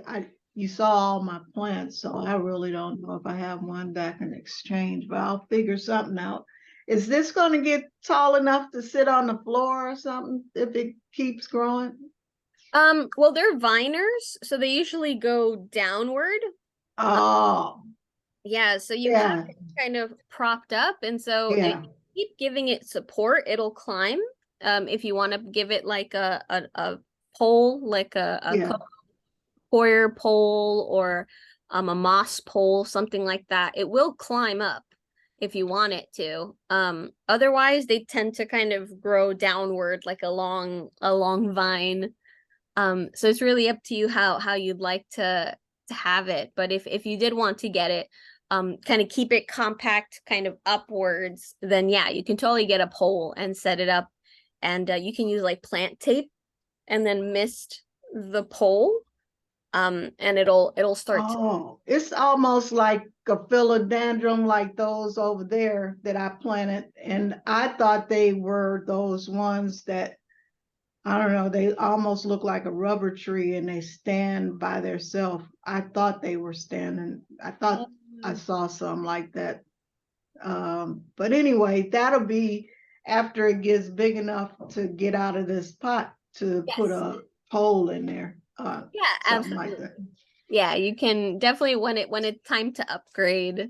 saw all my plants, so I really don't know if I have one that can exchange, but I'll figure something out. Is this going to get tall enough to sit on the floor or something if it keeps growing? Well, they're viners, so they usually go downward. Oh, Yeah, so you have yeah, it kind of propped up, and so if yeah, you keep giving it support, it'll climb. If you want to give it like a pole, like a yeah. coir pole or a moss pole, something like that, it will climb up if you want it to. Otherwise they tend to kind of grow downward like a long vine. So it's really up to you how you'd like to have it. But if you did want to get it, kind of keep it compact, kind of upwards, then yeah, you can totally get a pole and set it up, and you can use like plant tape and then mist the pole, and it'll start to, Oh, it's almost like a philodendron, like those over there that I planted. And I thought they were those ones that, I don't know, they almost look like a rubber tree and they stand by themselves. I thought they were standing. I thought I saw some like that. But anyway, that'll be after it gets big enough to get out of this pot to put yes, a pole in there, yeah, something like absolutely. that. Yeah, you can definitely, when it's time to upgrade,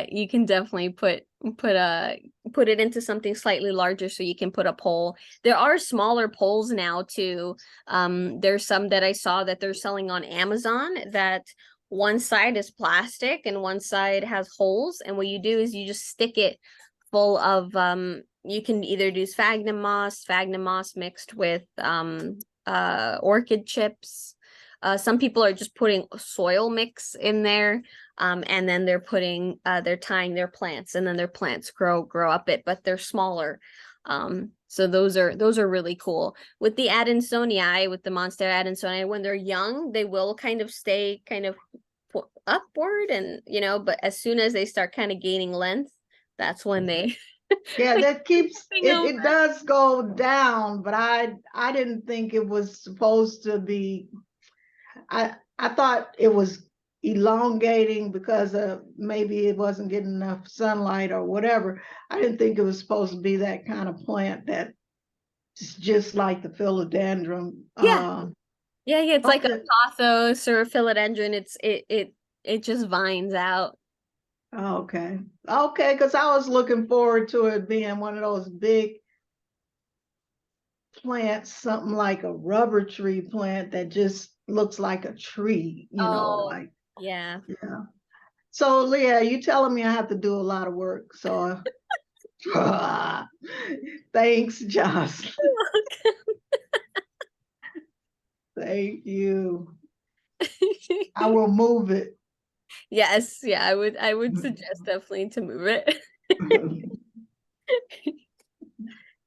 you can definitely put it into something slightly larger so you can put a pole. There are smaller poles now too. There's some that I saw that they're selling on Amazon that one side is plastic and one side has holes, and what you do is you just stick it full of you can either do sphagnum moss mixed with orchid chips. Some people are just putting soil mix in there, and then they're tying their plants, and then their plants grow up it, but they're smaller. So those are really cool. With the Adansonii, with the Monstera Adansonii, when they're young, they will kind of stay kind of upward, and but as soon as they start kind of gaining length, that's when they Yeah, that keeps thing over. it does go down, but I didn't think it was supposed to be. I thought it was elongating because maybe it wasn't getting enough sunlight or whatever. I didn't think it was supposed to be that kind of plant that's just like the philodendron. Yeah. Yeah, it's like a Okay. pothos or a philodendron. It just vines out. Okay. Okay, because I was looking forward to it being one of those big plants, something like a rubber tree plant that just looks like a tree, Oh, like, yeah. yeah. So Leah, you telling me I have to do a lot of work. So thanks, Jocelyn. Thank you. I will move it. Yes, yeah, I would suggest definitely to move it.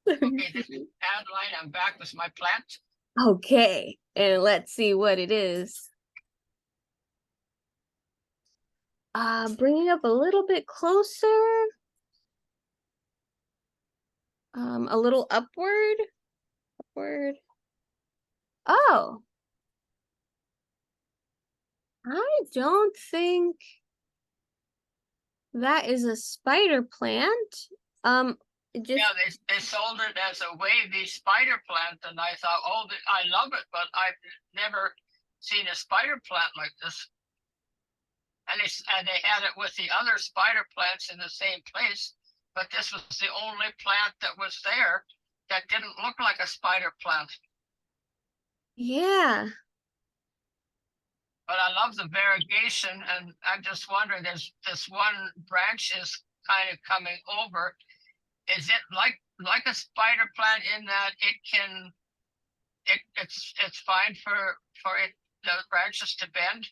Okay, this is Adeline. I'm back with my plant. Okay, and let's see what it is. Bring it up a little bit closer. A little upward. Upward. Oh, I don't think that is a spider plant. It just Yeah, they sold it as a wavy spider plant, and I thought, oh, I love it, but I've never seen a spider plant like this. And they had it with the other spider plants in the same place, but this was the only plant that was there that didn't look like a spider plant. yeah. But I love the variegation, and I'm just wondering, there's this one branch is kind of coming over. Is it like a spider plant in that it's fine for the branches to bend?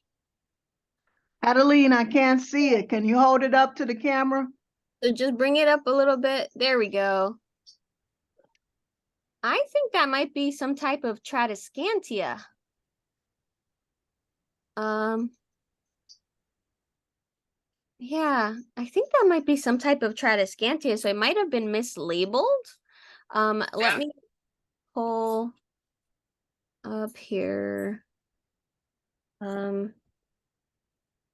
Adeline, I can't see it. Can you hold it up to the camera? So just bring it up a little bit. There we go. I think that might be some type of Tradescantia. Yeah, I think that might be some type of Tradescantia, so it might have been mislabeled. Let Yeah. me pull up here.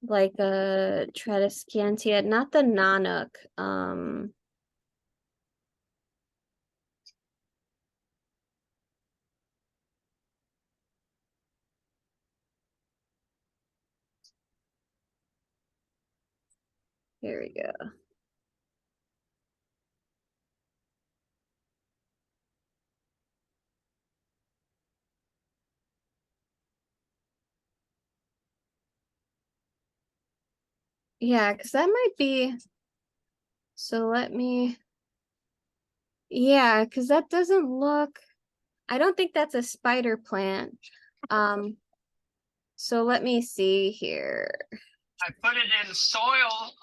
Like a Tradescantia, not the Nanook. Here we go. Yeah, because that might be. So let me. Yeah, because that doesn't look. I don't think that's a spider plant. So let me see here. I put it in soil,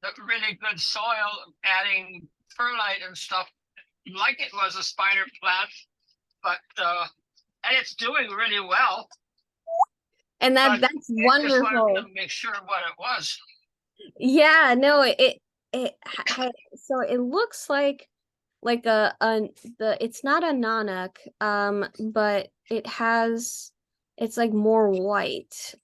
the really good soil, adding perlite and stuff, like it was a spider plant, but and it's doing really well. And But that's I just wanted wonderful. to make sure what it was. Yeah, no, so it looks like it's not a nanak, but it's like more white.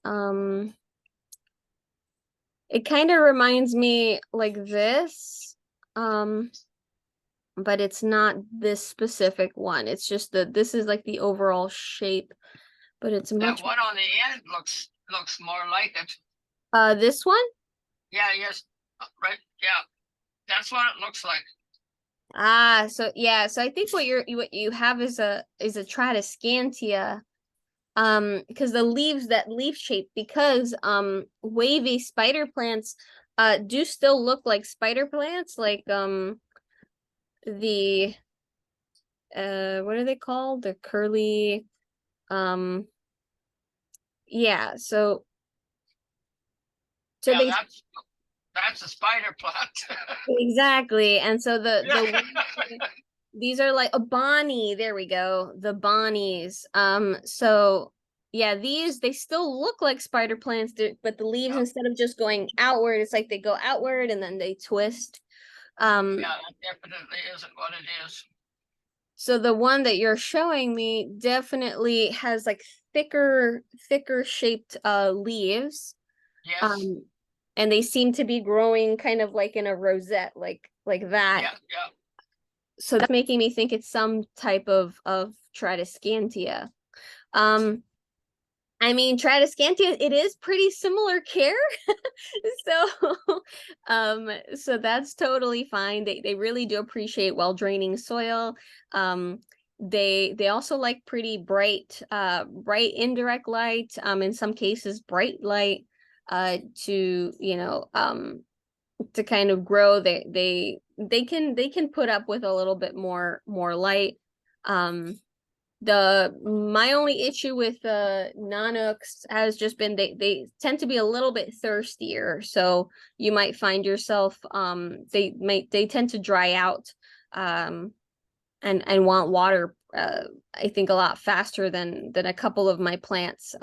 It kind of reminds me like this, but it's not this specific one. It's just this is like the overall shape, but it's That much one on the end looks more like it. this one. Yeah, yes, right. Yeah, that's what it looks like. Ah, so yeah, so I think what you have is a Tradescantia, because the leaves, that leaf shape, because wavy spider plants do still look like spider plants, like the what are they called, the curly, um yeah, so Yeah, they that's a spider plant. exactly, and so Yeah. these are like a Bonnie. There we go. The Bonnies. So yeah, they still look like spider plants, but the leaves, Yeah. instead of just going outward, it's like they go outward and then they twist. Yeah, that definitely isn't what it is. So the one that you're showing me definitely has like thicker shaped leaves. Yes. Um, and they seem to be growing kind of like in a rosette, like that. Yeah, yeah. So that's making me think it's some type of Tradescantia. Um, I mean, Tradescantia, it is pretty similar care. So so that's totally fine. They really do appreciate well draining soil. They also like pretty bright indirect light, in some cases bright light, to to kind of grow. They can put up with a little bit more light. My only issue with Nanuks has just been they tend to be a little bit thirstier, so you might find yourself they tend to dry out, and want water, I think, a lot faster than a couple of my plants.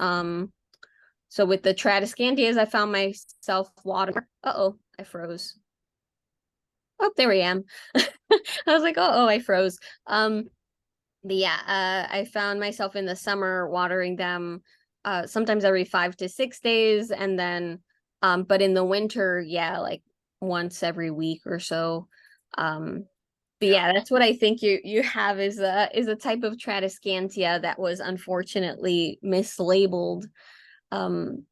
So with the Tradescantias, I found myself water. Uh-oh, I froze. Oh, there I am. I was like, oh, I froze. But yeah, I found myself in the summer watering them sometimes every 5 to 6 days, and then but in the winter, yeah, like once every week or so. But yeah, that's what I think you have is a type of Tradescantia that was unfortunately mislabeled. Um,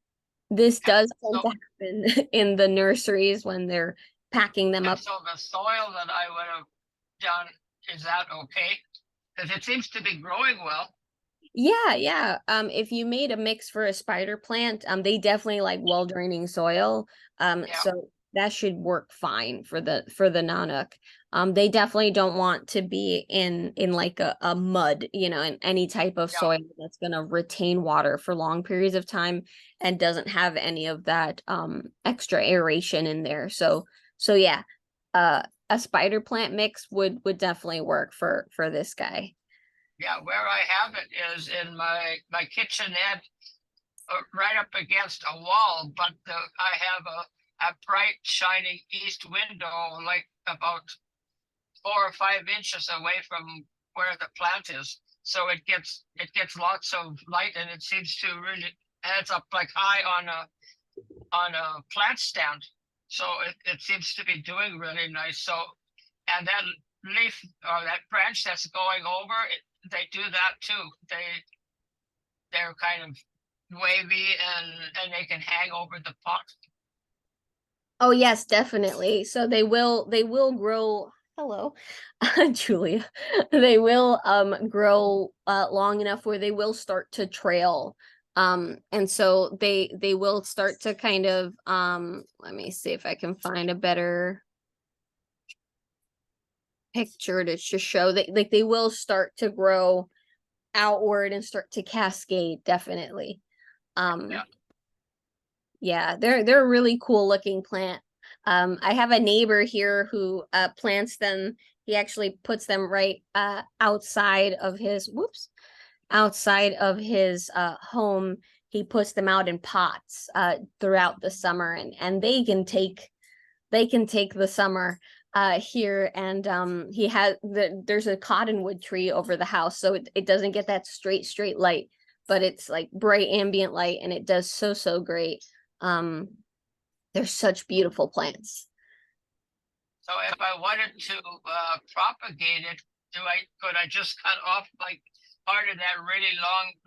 this And does tend so, to happen in the nurseries when they're packing them and up. so the soil that I would have done, is that okay? Because it seems to be growing well. Yeah, yeah. If you made a mix for a spider plant, they definitely like well draining soil. Yeah, So that should work fine for the Nanook. They definitely don't want to be in like a mud, in any type of yeah, soil that's gonna retain water for long periods of time and doesn't have any of that extra aeration in there. So yeah, a spider plant mix would definitely work for this guy. yeah. Where I have it is in my kitchenette, right up against a wall, but I have a bright shining east window, like about 4 or 5 inches away from where the plant is. So it gets lots of light, and it seems to really, and it's up like high on a plant stand. So it seems to be doing really nice. So, and that leaf or that branch that's going over, they do that too. They're kind of wavy, and they can hang over the pot. Oh yes, definitely. So they will grow. Hello, Julia. They will grow long enough where they will start to trail. And so they will start to kind of let me see if I can find a better picture to show that, like, they will start to grow outward and start to cascade, definitely. Yeah. Yeah, they're a really cool looking plant. I have a neighbor here who plants them. He actually puts them right outside of his home. He puts them out in pots throughout the summer, and they can take the summer here. And he has there's a cottonwood tree over the house, so it doesn't get that straight light, but it's like bright ambient light, and it does so great. They're such beautiful plants. So if I wanted to propagate it, could I just cut off like part of that really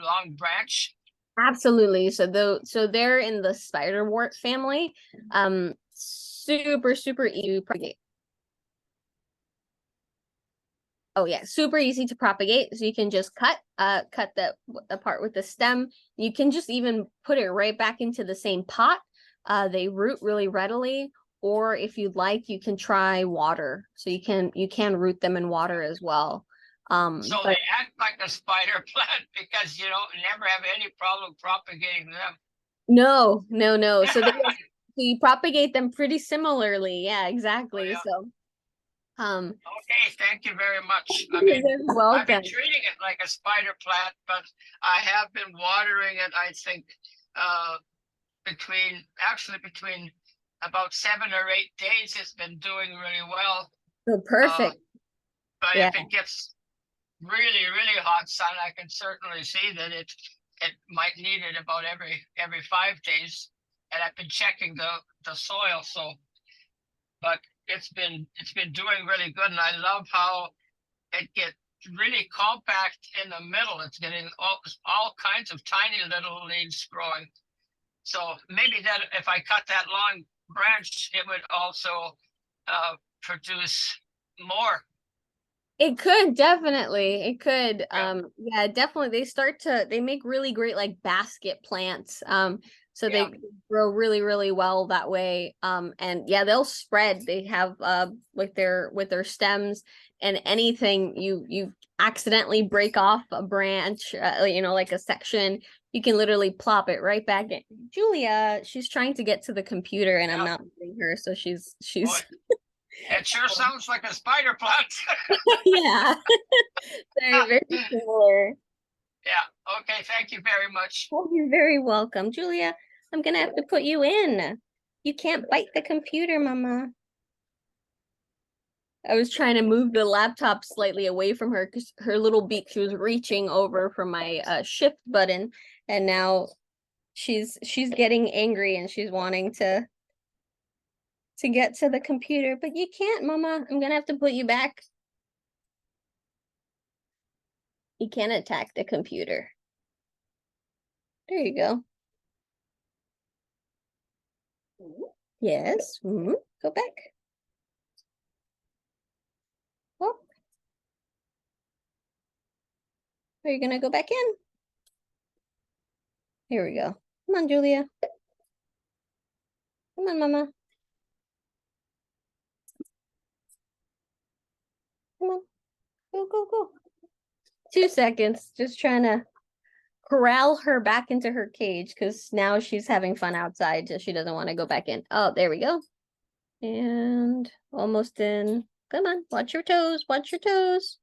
long branch? Absolutely. So they're in the spiderwort family. Super easy to propagate. Oh yeah, super easy to propagate. So you can just cut the part with the stem. You can just even put it right back into the same pot. They root really readily, or if you'd like, you can try water. So you can root them in water as well. So But they act like a spider plant because you don't never have any problem propagating them. no. So you propagate them pretty similarly. Yeah, exactly. Oh, yeah. So Okay, thank you very much. I you're mean, very I've been welcome. treating it like a spider plant, but I have been watering it, I think, between about 7 or 8 days. It's been doing really well. So perfect. But Yeah. if it gets really hot sun, I can certainly see that it might need it about every 5 days. And I've been checking the soil, so but it's been doing really good, and I love how it gets really compact in the middle. It's getting all kinds of tiny little leaves growing. So maybe that if I cut that long branch, it would also produce more. It could definitely. It could. Yeah. Yeah, definitely. They make really great like basket plants. So Yeah. they grow really well that way. And yeah, they'll spread. They have with their stems, and anything you accidentally break off a branch, like a section, you can literally plop it right back in. Julia, she's trying to get to the computer, and I'm Yeah. not letting her, so she's Boy, it sure sounds like a spider plant. yeah. Very similar. Yeah. Okay. Thank you very much. Oh, you're very welcome. Julia, I'm gonna have to put you in. You can't bite the computer, Mama. I was trying to move the laptop slightly away from her because her little beak, she was reaching over for my shift button, and now she's getting angry and she's wanting to get to the computer, but you can't, Mama. I'm gonna have to put you back. You can't attack the computer. There you go. Yes. Go back. Oh. Are you gonna go back in? Here we go. Come on, Julia. Come on, Mama. Come on. Go. 2 seconds. Just trying to corral her back into her cage because now she's having fun outside, so she doesn't want to go back in. Oh, there we go. And almost in. Come on. Watch your toes. Watch your toes.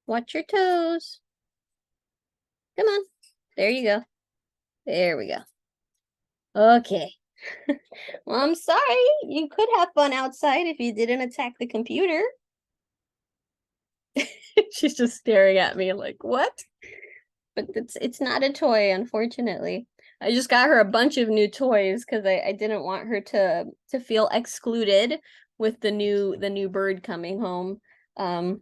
Watch your toes. Come on. There you go. There we go. Okay. Well, I'm sorry. You could have fun outside if you didn't attack the computer. She's just staring at me like, what? But it's not a toy, unfortunately. I just got her a bunch of new toys because I didn't want her to feel excluded with the new bird coming home. And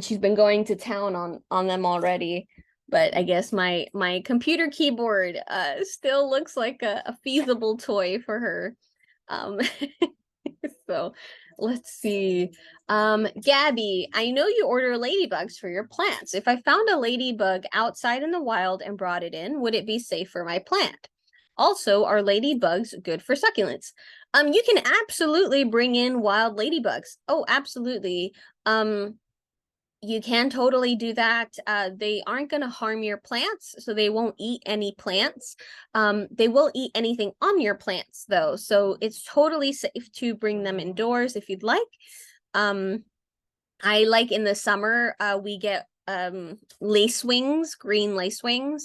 she's been going to town on them already. But I guess my computer keyboard still looks like a feasible toy for her. So let's see. Gabby, I know you order ladybugs for your plants. If I found a ladybug outside in the wild and brought it in, would it be safe for my plant? Also, are ladybugs good for succulents? You can absolutely bring in wild ladybugs. Oh, absolutely. You can totally do that. They aren't going to harm your plants, so they won't eat any plants. They will eat anything on your plants, though, so it's totally safe to bring them indoors if you'd like. I like in the summer, we get lacewings, green lacewings.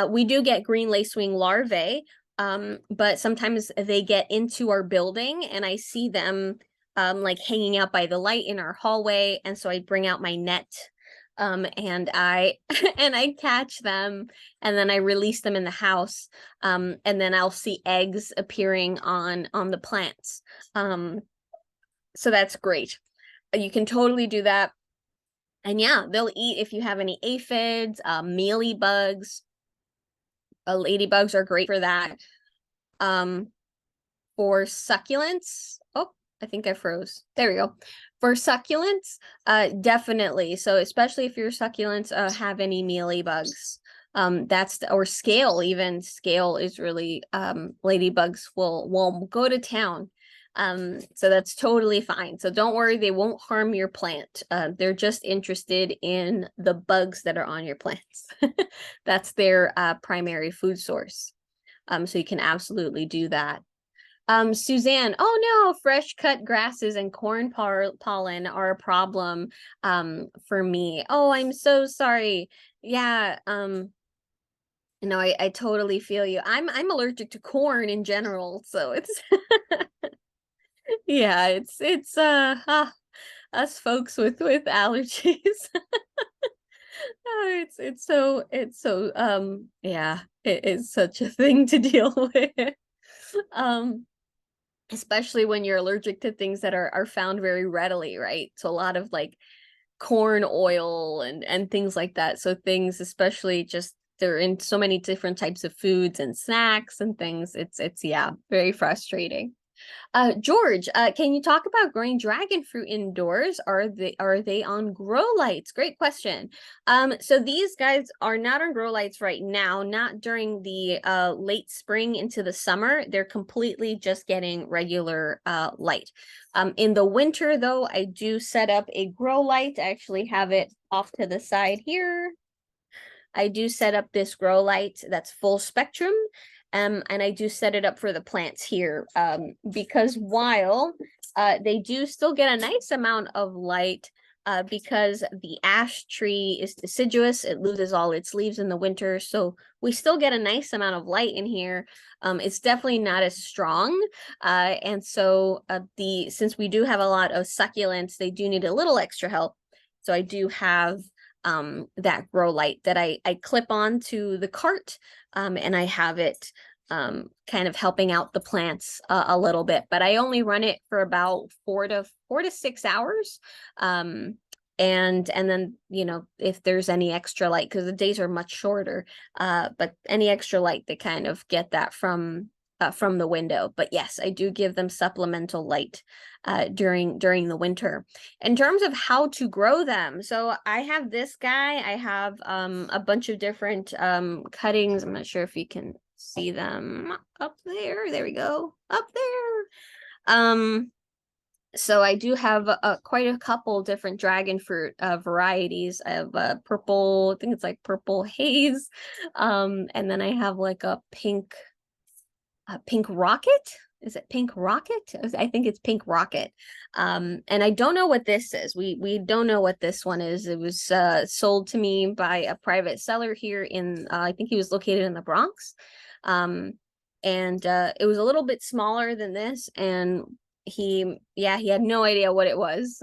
We do get green lacewing larvae, but sometimes they get into our building and I see them like hanging out by the light in our hallway, and so I bring out my net and I and I catch them, and then I release them in the house, and then I'll see eggs appearing on the plants. So that's great. You can totally do that. And yeah, they'll eat if you have any aphids, mealy bugs. Ladybugs are great for that. For succulents, oh, I think I froze. There we go. For succulents, definitely. So especially if your succulents have any mealy bugs, or scale, even scale is really, ladybugs will go to town. So that's totally fine. So don't worry, they won't harm your plant. They're just interested in the bugs that are on your plants. That's their primary food source. So you can absolutely do that. Suzanne, oh no, fresh cut grasses and corn pollen are a problem for me. Oh, I'm so sorry. Yeah, no, I totally feel you. I'm allergic to corn in general, so it's yeah, it's us folks with allergies. Oh, it's so yeah, it is such a thing to deal with. Um especially when you're allergic to things that are found very readily, right? So a lot of like corn oil and things like that. So things, especially just they're in so many different types of foods and snacks and things. It's yeah, very frustrating. George, can you talk about growing dragon fruit indoors? Are they on grow lights? Great question. So these guys are not on grow lights right now, not during the late spring into the summer. They're completely just getting regular light. In the winter, though, I do set up a grow light. I actually have it off to the side here. I do set up this grow light that's full spectrum. And I do set it up for the plants here because while they do still get a nice amount of light, because the ash tree is deciduous, it loses all its leaves in the winter, so we still get a nice amount of light in here. It's definitely not as strong, and so since we do have a lot of succulents, they do need a little extra help. So I do have that grow light that I clip onto the cart, and I have it kind of helping out the plants a little bit, but I only run it for about 4 to 6 hours. And then, you know, if there's any extra light, because the days are much shorter, but any extra light, they kind of get that from the window. But yes, I do give them supplemental light during the winter. In terms of how to grow them, so I have this guy. I have a bunch of different cuttings. I'm not sure if you can see them up there. There we go, up there. So I do have quite a couple different dragon fruit varieties. I have purple, I think it's like purple haze, and then I have like a pink rocket. Is it pink rocket? I think it's pink rocket. And I don't know what this is. We don't know what this one is. It was sold to me by a private seller here in I think he was located in the Bronx. And it was a little bit smaller than this, and he had no idea what it was.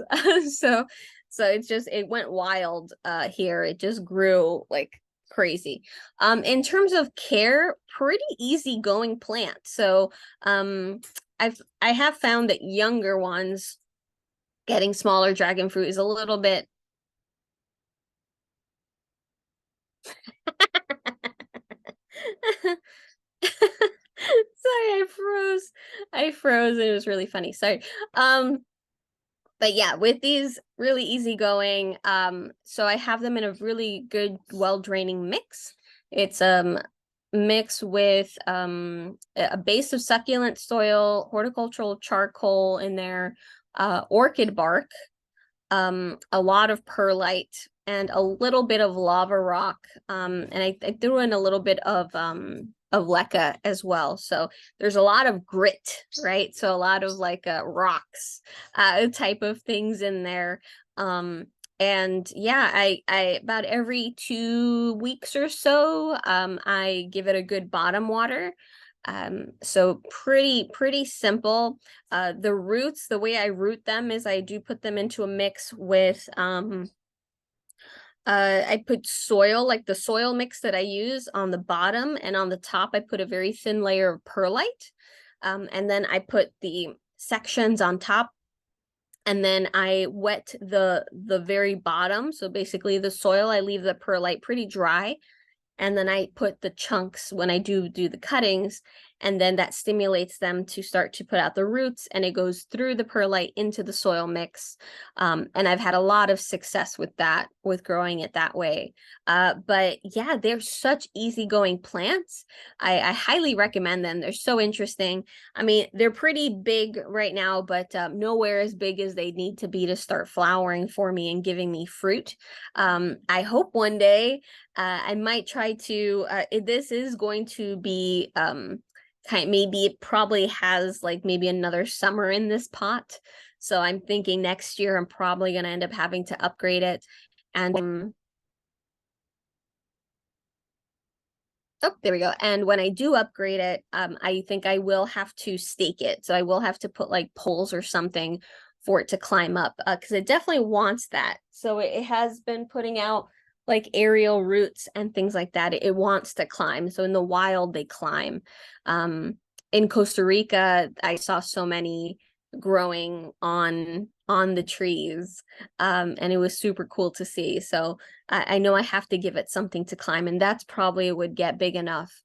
So it went wild here. It just grew like crazy. In terms of care, pretty easygoing plant. So I have found that younger ones getting smaller dragon fruit is a little bit sorry, I froze and it was really funny. Sorry. But yeah, with these really easygoing, so I have them in a really good, well-draining mix. It's mix with a base of succulent soil, horticultural charcoal in there, orchid bark, a lot of perlite, and a little bit of lava rock. And I threw in a little bit of leca as well. So there's a lot of grit, right? So a lot of like rocks type of things in there. And yeah, I about every 2 weeks or so, I give it a good bottom water. So pretty simple. The roots, the way I root them is I do put them into a mix with I put soil, like the soil mix that I use on the bottom, and on the top I put a very thin layer of perlite. And then I put the sections on top, and then I wet the very bottom. So basically the soil, I leave the perlite pretty dry, and then I put the chunks when I do the cuttings, and then that stimulates them to start to put out the roots, and it goes through the perlite into the soil mix. And I've had a lot of success with that, with growing it that way. But yeah, they're such easygoing plants. I highly recommend them. They're so interesting. I mean, they're pretty big right now, but nowhere as big as they need to be to start flowering for me and giving me fruit. I hope one day I might try to, this is going to be maybe it probably has like maybe another summer in this pot. So I'm thinking next year I'm probably going to end up having to upgrade it. And oh, there we go. And when I do upgrade it, I think I will have to stake it. So I will have to put like poles or something for it to climb up, because it definitely wants that. So it has been putting out like aerial roots and things like that. It wants to climb. So in the wild, they climb. In Costa Rica, I saw so many growing on the trees, and it was super cool to see. So I know I have to give it something to climb, and that's probably would get big enough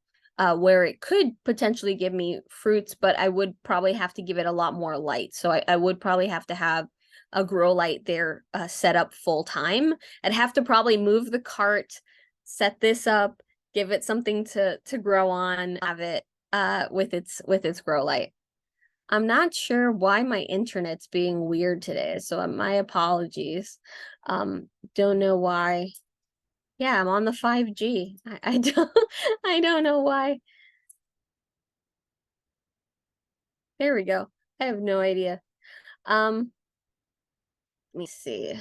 where it could potentially give me fruits, but I would probably have to give it a lot more light. So I would probably have to have a grow light there set up full time. I'd have to probably move the cart, set this up, give it something to grow on, have it with its grow light. I'm not sure why my internet's being weird today, so my apologies. Don't know why. Yeah, I'm on the 5G. I don't I don't know why. There we go. I have no idea. Let me see.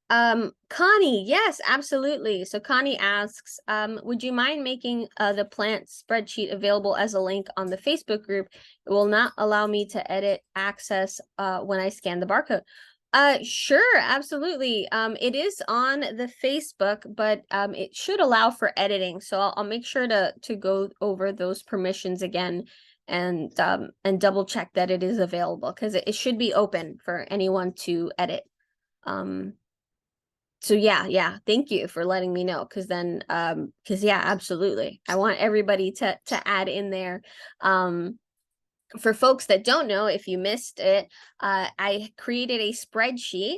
Connie, yes, absolutely. So Connie asks, would you mind making the plant spreadsheet available as a link on the Facebook group? It will not allow me to edit access when I scan the barcode. Sure, absolutely. It is on the Facebook, but it should allow for editing. So I'll make sure to go over those permissions again and double check that it is available, because it should be open for anyone to edit. So yeah, thank you for letting me know, because then because yeah, absolutely, I want everybody to add in there. For folks that don't know, if you missed it, I created a spreadsheet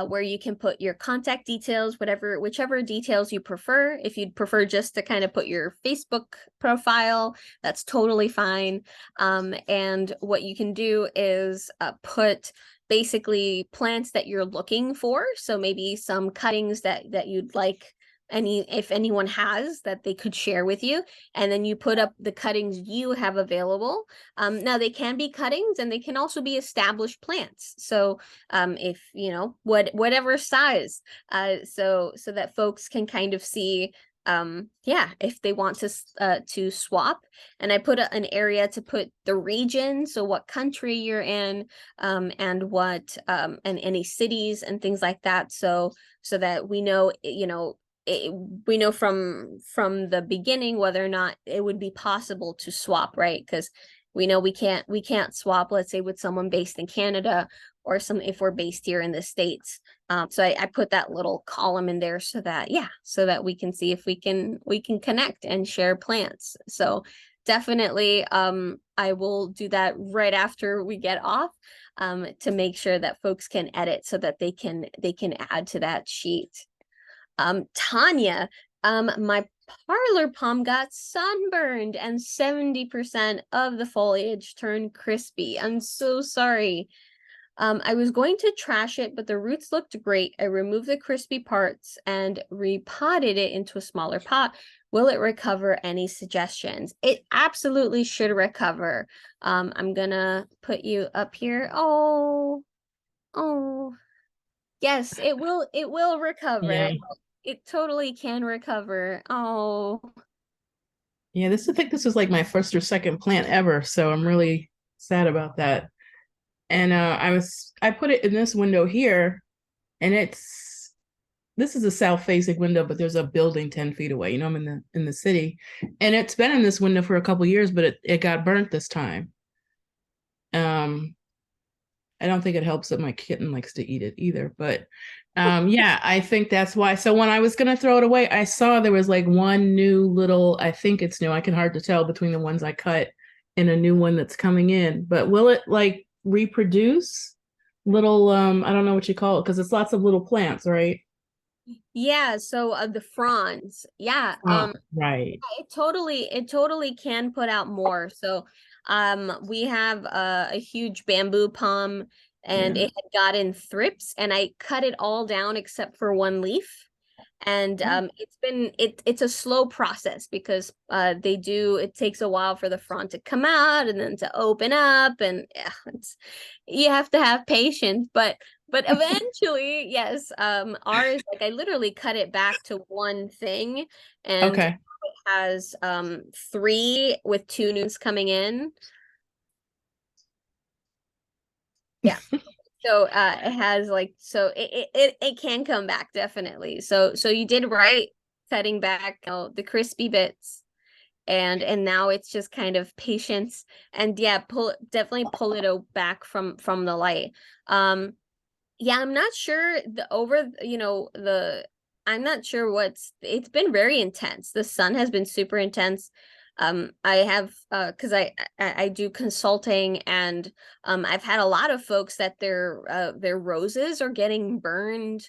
where you can put your contact details, whichever details you prefer. If you'd prefer just to kind of put your Facebook profile, that's totally fine. And what you can do is put basically plants that you're looking for. So maybe some cuttings that you'd like, if anyone has, that they could share with you, and then you put up the cuttings you have available. Now they can be cuttings, and they can also be established plants. So if you know whatever size, so that folks can kind of see yeah, if they want to swap. And I put an area to put the region, so what country you're in, and what and any cities and things like that, so that we know, we know from the beginning whether or not it would be possible to swap, right? Because we know we can't swap, let's say, with someone based in Canada, or if we're based here in the States. So I put that little column in there so that we can see if we can connect and share plants. So definitely I will do that right after we get off, to make sure that folks can edit so that they can add to that sheet. Tanya, my parlor palm got sunburned and 70% of the foliage turned crispy. I'm so sorry. I was going to trash it, but the roots looked great. I removed the crispy parts and repotted it into a smaller pot. Will it recover? Any suggestions? It absolutely should recover. I'm gonna put you up here. Oh, oh, yes, it will recover. Yeah. It totally can recover. Oh, Yeah, I think this is like my first or second plant ever, so I'm really sad about that. And I put it in this window here, and this is a south facing window, but there's a building 10 feet away. I'm in the city, and it's been in this window for a couple years, but it got burnt this time. I don't think it helps that my kitten likes to eat it either, but yeah, I think that's why. So when I was gonna throw it away, I saw there was like one new little, I think it's new, I can hard to tell between the ones I cut and a new one that's coming in. But will it like reproduce little I don't know what you call it, because it's lots of little plants, right? yeah. So the fronds, yeah. Right. It totally can put out more. So we have a huge bamboo palm, and Yeah. it had gotten thrips, and I cut it all down except for one leaf. And it's a slow process because it takes a while for the frond to come out and then to open up, and you have to have patience, but eventually, yes, ours, like I literally cut it back to one thing, and Okay. it has 3 with 2 new ones coming in. Yeah. So it has like, so it can come back definitely. So you did right cutting back the crispy bits, and now it's just kind of patience, and yeah, definitely pull it back from the light. Yeah, I'm not sure I'm not sure it's been very intense. The sun has been super intense. I have because I do consulting, and I've had a lot of folks that their roses are getting burned,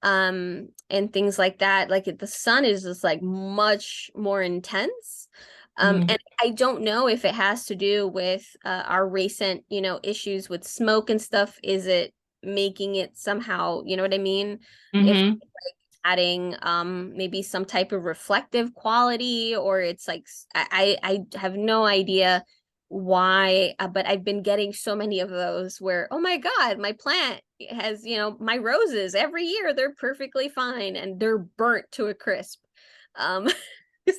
and things like that. Like the sun is just like much more intense. And I don't know if it has to do with our recent, issues with smoke and stuff. Is it making it somehow, you know what I mean? If Mm-hmm. adding maybe some type of reflective quality, or it's like I have no idea why, but I've been getting so many of those where, oh my God, my plant has, my roses every year, they're perfectly fine and they're burnt to a crisp. um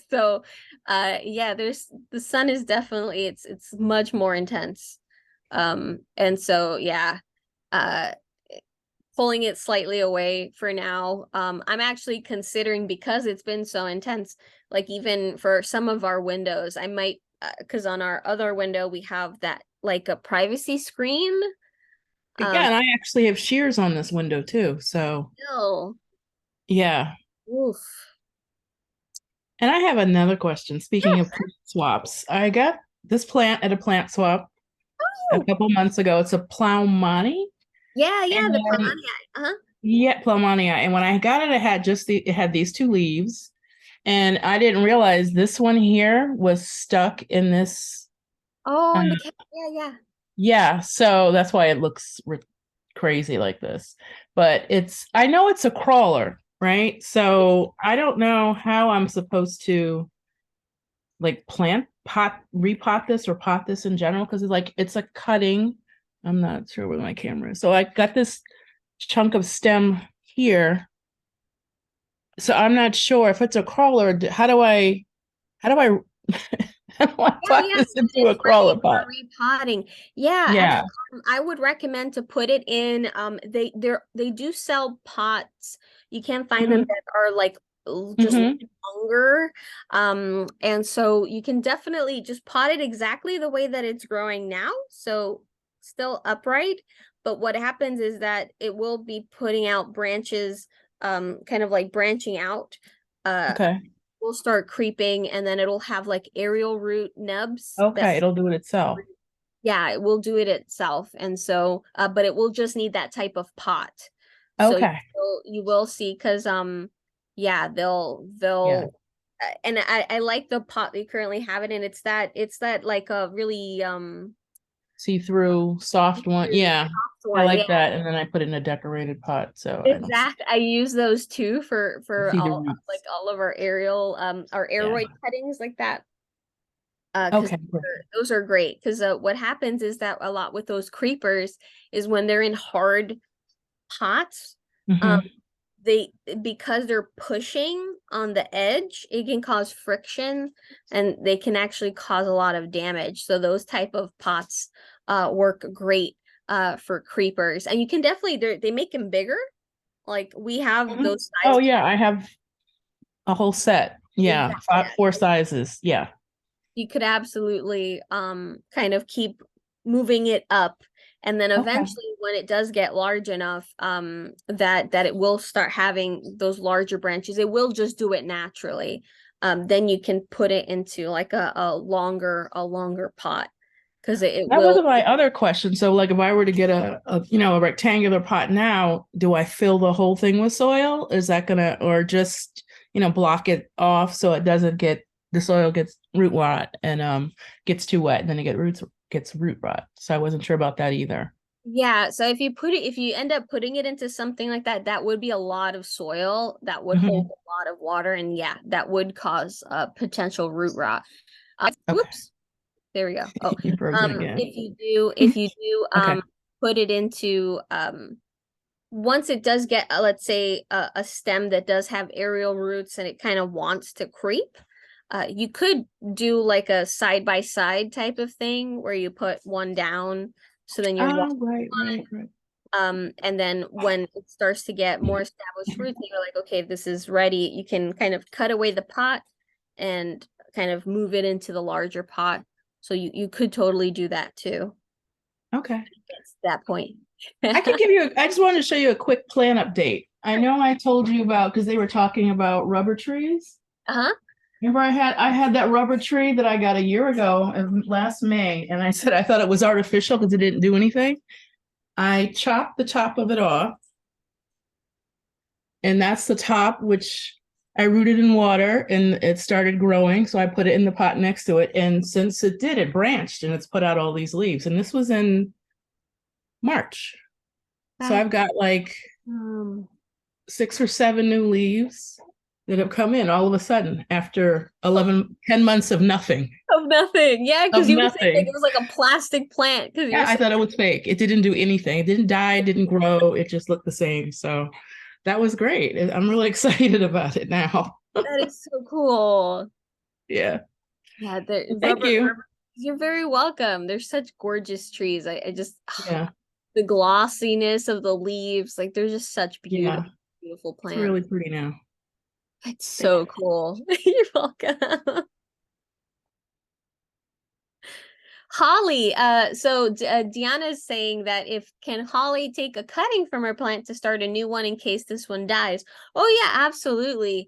so yeah, the sun is definitely, it's much more intense. And so yeah, uh pulling it slightly away for now. I'm actually considering, because it's been so intense, like even for some of our windows, I might, because on our other window we have that like a privacy screen. Yeah, and I actually have shears on this window too. So Still, yeah. oof. And I have another question. Speaking of plant swaps, I got this plant at a plant swap a couple months ago. It's a Plaumani. Yeah, the And Plumania. yeah, Plaumania. And when I got it, it had these 2 leaves. And I didn't realize this one here was stuck in this. Oh, and uh, yeah. Yeah, so that's why it looks crazy like this. But I know it's a crawler, right? So I don't know how I'm supposed to like repot this or pot this in general, because it's a cutting. I'm not sure where my camera is. So I got this chunk of stem here. So I'm not sure if it's a crawler. How do I how do I pot Yeah, this into a crawler pot? repotting. Yeah, Yeah. I would recommend to put it in. They do sell pots. You can find them that are like just longer. And so you can definitely just pot it exactly the way that it's growing now. So still upright. But what happens is that it will be putting out branches, kind of like branching out. Okay. Will start creeping, and then it'll have like aerial root nubs. Okay, it'll do it itself. Yeah, it will do it itself. And so but it will just need that type of pot. So Okay. you will see, because yeah, they'll and I like the pot that you currently have it in. It's that like a really see-through soft one. Yeah, I One, yeah, like that. And then I put it in a decorated pot, so I don't exact. I use those too for see the all roots. like all of our aerial our Yeah. aeroid cuttings like that. Because Okay. those are great. Because what happens is that a lot with those creepers is when they're in hard pots, um, Mhm. they because they're pushing on the edge, it can cause friction and they can actually cause a lot of damage. So those type of pots work great for creepers. And you can definitely they make them bigger. Like we have Mhm. those Oh size. yeah, I have a whole set. Yeah, Exactly. four sizes. Yeah. You could absolutely kind of keep moving it up, and then Okay. eventually when it does get large enough that it will start having those larger branches, it will just do it naturally. Then you can put it into like a longer pot because it That was will. my other question. So, like, if I were to get a rectangular pot now, do I fill the whole thing with soil? Is that gonna, or just block it off so it doesn't get the soil gets root rot and gets too wet, and then it gets root rot. So I wasn't sure about that either. Yeah, so if you end up putting it into something like that, that would be a lot of soil that would hold Mhm. a lot of water, and yeah, that would cause potential root rot. Okay, Whoops. There we go. Oh, you frozen again. if you do Okay. put it into once it does get let's say a stem that does have aerial roots and it kind of wants to creep, you could do like a side by side type of thing where you put one down, so then you're Oh, right. and then when it starts to get more established roots, you're like, okay, this is ready. You can kind of cut away the pot and kind of move it into the larger pot. So you could totally do that too. Okay. It's that point. I can give you, I just wanted to show you a quick plan update. I know I told you about, because they were talking about rubber trees. Uh-huh. Remember I had that rubber tree that I got a year ago, last May, and I said I thought it was artificial because it didn't do anything. I chopped the top of it off, and that's the top, which I rooted in water and it started growing. So I put it in the pot next to it. And since it branched and it's put out all these leaves. And this was in March. So I've got like Um, 6 or 7 new leaves that have come in all of a sudden after 10 months of nothing. of nothing. Yeah, Of because you were saying like nothing. it was like a plastic plant because you Yeah, were I saying thought it was fake. It didn't do anything. It didn't die, it didn't grow. It just looked the same. So that was great. I'm really excited about it now. that is so cool. Yeah. Yeah, the Thank you. you're very welcome. They're such gorgeous trees. I just Yeah. the glossiness of the leaves, like they're just such Yeah. beautiful It's plants. really pretty now. It's so cool. You're welcome. Holly, so Deanna is saying that if can Holly take a cutting from her plant to start a new one in case this one dies? Oh yeah, absolutely.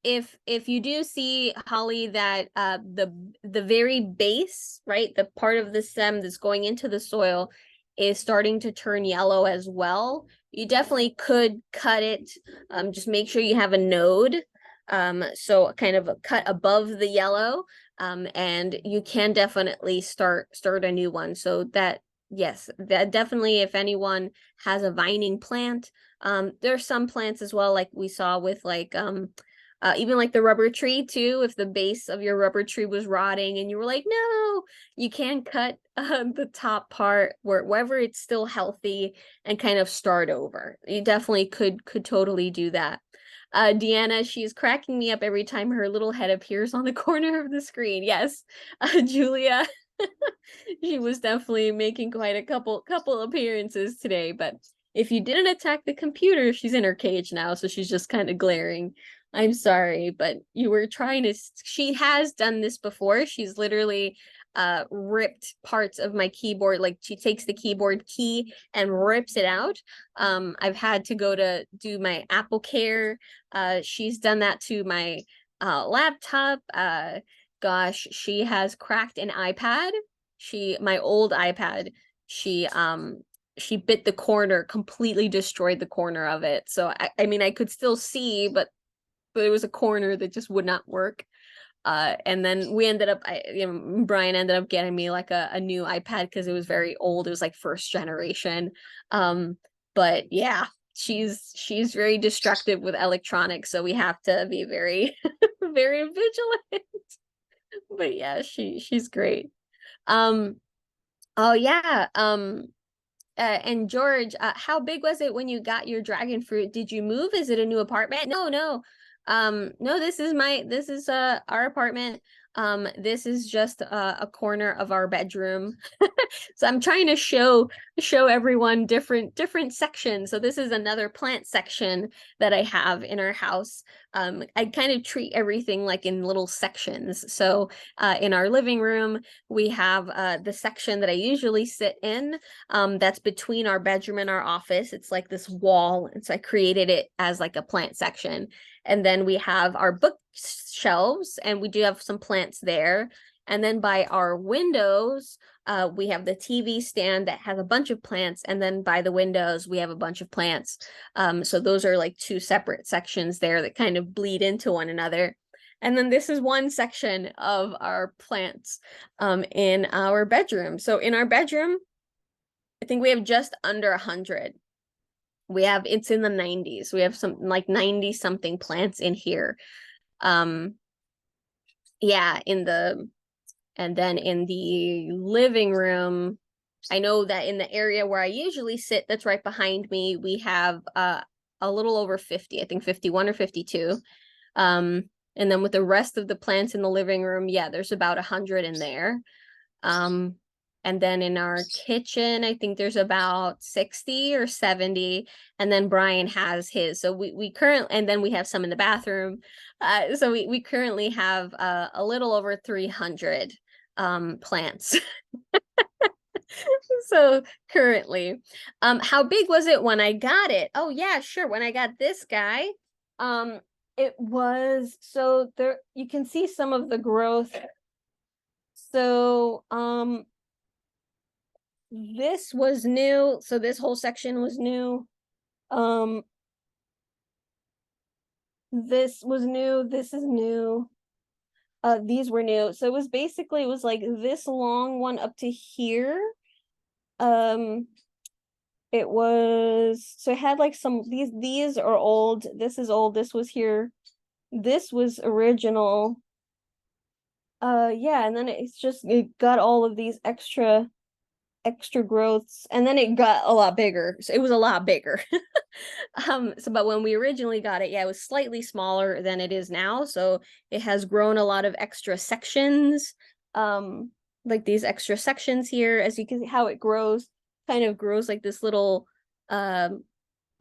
If you do see, Holly, that the very base, right, the part of the stem that's going into the soil is starting to turn yellow as well, you definitely could cut it. Just make sure you have a node. So kind of a cut above the yellow, and you can definitely start a new one. So that, yes, that definitely, if anyone has a vining plant, there's some plants as well, like we saw with like even like the rubber tree too. If the base of your rubber tree was rotting and you were like, no, you can cut the top part wherever it's still healthy and kind of start over. You definitely could totally do that. Deanna, she's cracking me up every time her little head appears on the corner of the screen. Yes, Julia, she was definitely making quite a couple appearances today. But if you didn't attack the computer, she's in her cage now, so she's just kind of glaring. I'm sorry, but you were trying to. She has done this before. She's literally ripped parts of my keyboard. Like she takes the keyboard key and rips it out. I've had to go to do my Apple Care. She's done that to my laptop. Gosh, she has cracked an iPad. My old iPad, she bit the corner, completely destroyed the corner of it. So I mean I could still see, but it was a corner that just would not work. And then we ended up, Brian ended up getting me like a new iPad because it was very old. It was like first generation. But yeah, she's very destructive with electronics, so we have to be very very vigilant. But yeah, she's great. Um, oh yeah. And George, how big was it when you got your dragon fruit? Did you move? Is it a new apartment? No, no. No, this is our apartment. This is just a corner of our bedroom. So I'm trying to show everyone different sections. So this is another plant section that I have in our house. I kind of treat everything like in little sections. So in our living room, we have the section that I usually sit in, that's between our bedroom and our office. It's like this wall, and so I created it as like a plant section. And then we have our bookshelves, and we do have some plants there. And then by our windows, we have the TV stand that has a bunch of plants, and then by the windows, we have a bunch of plants. So those are like two separate sections there that kind of bleed into one another. And then this is one section of our plants in our bedroom. So in our bedroom, I think we have just under 100. It's in the 90s. We have some like 90 something plants in here. Yeah, and then in the living room, I know that in the area where I usually sit, that's right behind me, we have a little over 50, I think 51 or 52. And then with the rest of the plants in the living room, yeah, there's about 100 in there. And then in our kitchen, I think there's about 60 or 70. And then Brian has his. So we currently, and then we have some in the bathroom. So we currently have a little over 300 plants. So currently, how big was it when I got it? Oh yeah, sure. When I got this guy, it was, so there, you can see some of the growth. So, this was new. So this whole section was new. This was new. This is new. These were new. So it was basically, it was like this long one up to here. It was, so it had like some, these are old. This is old. This was here. This was original. Yeah, and then it got all of these extra growths, and then it got a lot bigger. So it was a lot bigger. So but when we originally got it, yeah, it was slightly smaller than it is now. So it has grown a lot of extra sections. Like these extra sections here, as you can see how it grows, kind of grows like this little a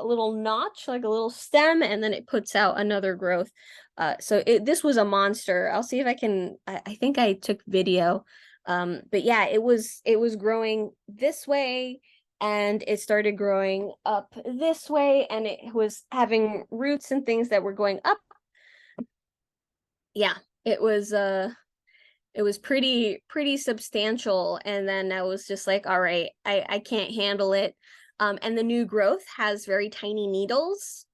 little notch, like a little stem, and then it puts out another growth. So this was a monster. I'll see if I can, I think I took video. But yeah, it was growing this way, and it started growing up this way, and it was having roots and things that were going up. Yeah, it was pretty substantial. And then I was just like, all right, I can't handle it. And the new growth has very tiny needles.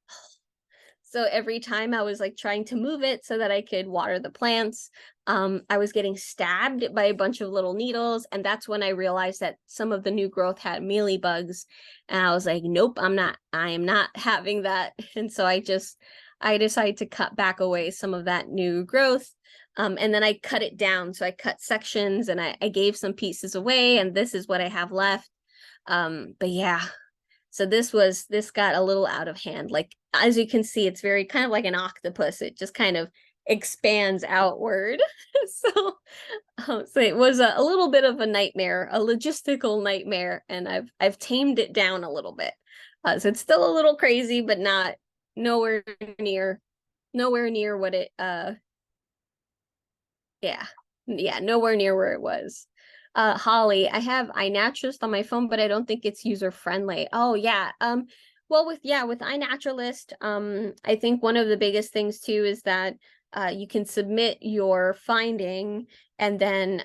So every time I was like trying to move it so that I could water the plants, I was getting stabbed by a bunch of little needles. And that's when I realized that some of the new growth had mealybugs. And I was like, nope, I am not having that. And so I decided to cut back away some of that new growth. And then I cut it down. So I cut sections, and I gave some pieces away, and this is what I have left. But yeah, so this got a little out of hand. Like, as you can see, it's very kind of like an octopus. It just kind of expands outward. So it was a little bit of a nightmare, a logistical nightmare, and I've tamed it down a little bit. So it's still a little crazy, but nowhere near what it yeah, nowhere near where it was. Holly, I have iNaturalist on my phone, but I don't think it's user friendly. Oh yeah. Well, with iNaturalist, I think one of the biggest things too is that you can submit your finding, and then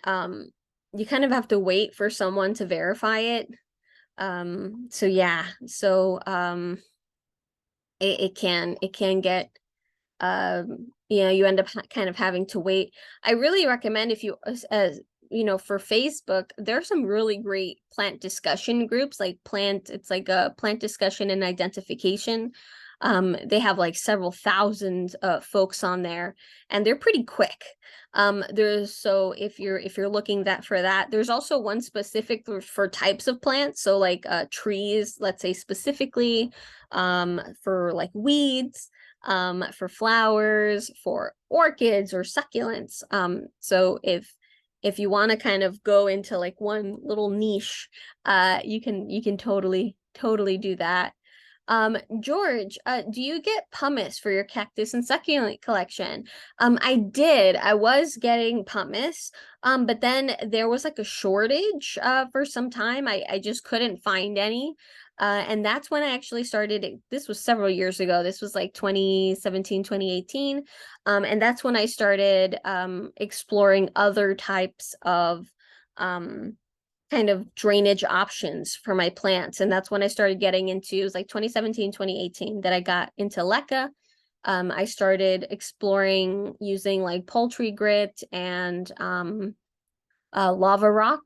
you kind of have to wait for someone to verify it. So yeah, so it can get you end up kind of having to wait. I really recommend if you, for Facebook, there's some really great plant discussion groups, it's like a plant discussion and identification. They have like several thousand folks on there, and they're pretty quick. So if you're looking for that, there's also one specific for types of plants. So like trees, let's say specifically, for like weeds, for flowers, for orchids or succulents. So if you want to kind of go into like one little niche, you can totally do that. George, do you get pumice for your cactus and succulent collection? I did. I was getting pumice, but then there was like a shortage for some time. I just couldn't find any. And that's when I actually started. This was several years ago. This was like 2017, 2018. And that's when I started exploring other types of kind of drainage options for my plants. And that's when I started getting into, it was like 2017, 2018 that I got into leca. I started exploring using like poultry grit and lava rock.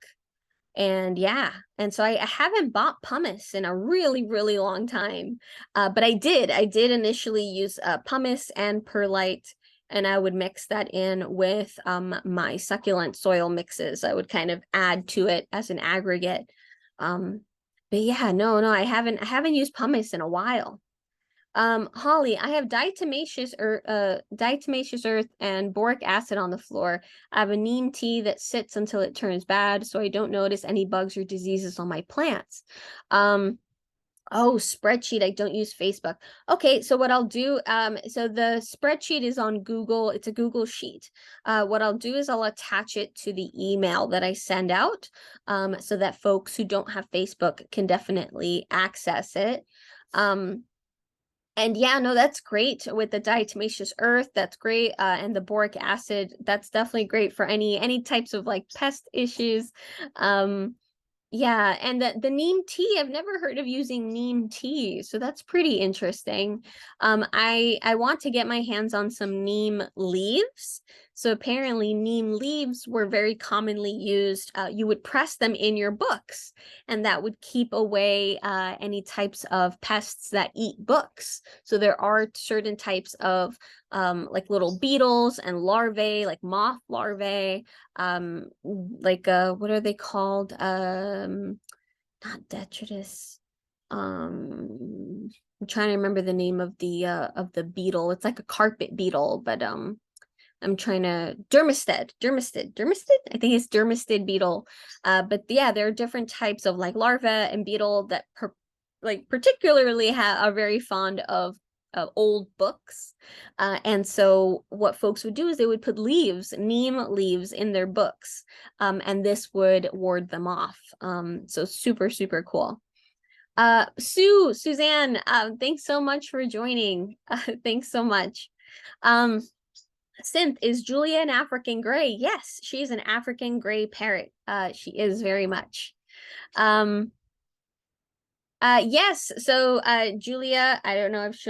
And yeah, and so I haven't bought pumice in a really, really long time. But I did initially use pumice and perlite, and I would mix that in with my succulent soil mixes. I would kind of add to it as an aggregate. But yeah, no, I haven't used pumice in a while. Holly, I have diatomaceous earth and boric acid on the floor. I have a neem tea that sits until it turns bad, so I don't notice any bugs or diseases on my plants. Oh, spreadsheet. I don't use Facebook. Okay, so what I'll do, so the spreadsheet is on Google. It's a Google sheet. What I'll do is I'll attach it to the email that I send out, so that folks who don't have Facebook can definitely access it. And yeah, no, that's great with the diatomaceous earth. That's great. And the boric acid, that's definitely great for any types of like pest issues. Yeah, and the neem tea, I've never heard of using neem tea, so that's pretty interesting. I want to get my hands on some neem leaves. So apparently neem leaves were very commonly used. You would press them in your books, and that would keep away any types of pests that eat books. So there are certain types of like little beetles and larvae, like moth larvae, like what are they called? Not detritus. I'm trying to remember the name of the beetle. It's like a carpet beetle, but I'm trying to dermestid. I think it's dermestid beetle. But yeah, there are different types of like larvae and beetle that particularly are very fond of old books. And so what folks would do is they would put neem leaves in their books, and this would ward them off. So super, super cool. Suzanne, thanks so much for joining. Thanks so much. Synth, is Julia an African gray? Yes, she's an African gray parrot. She is very much. Yes, so Julia, I don't know if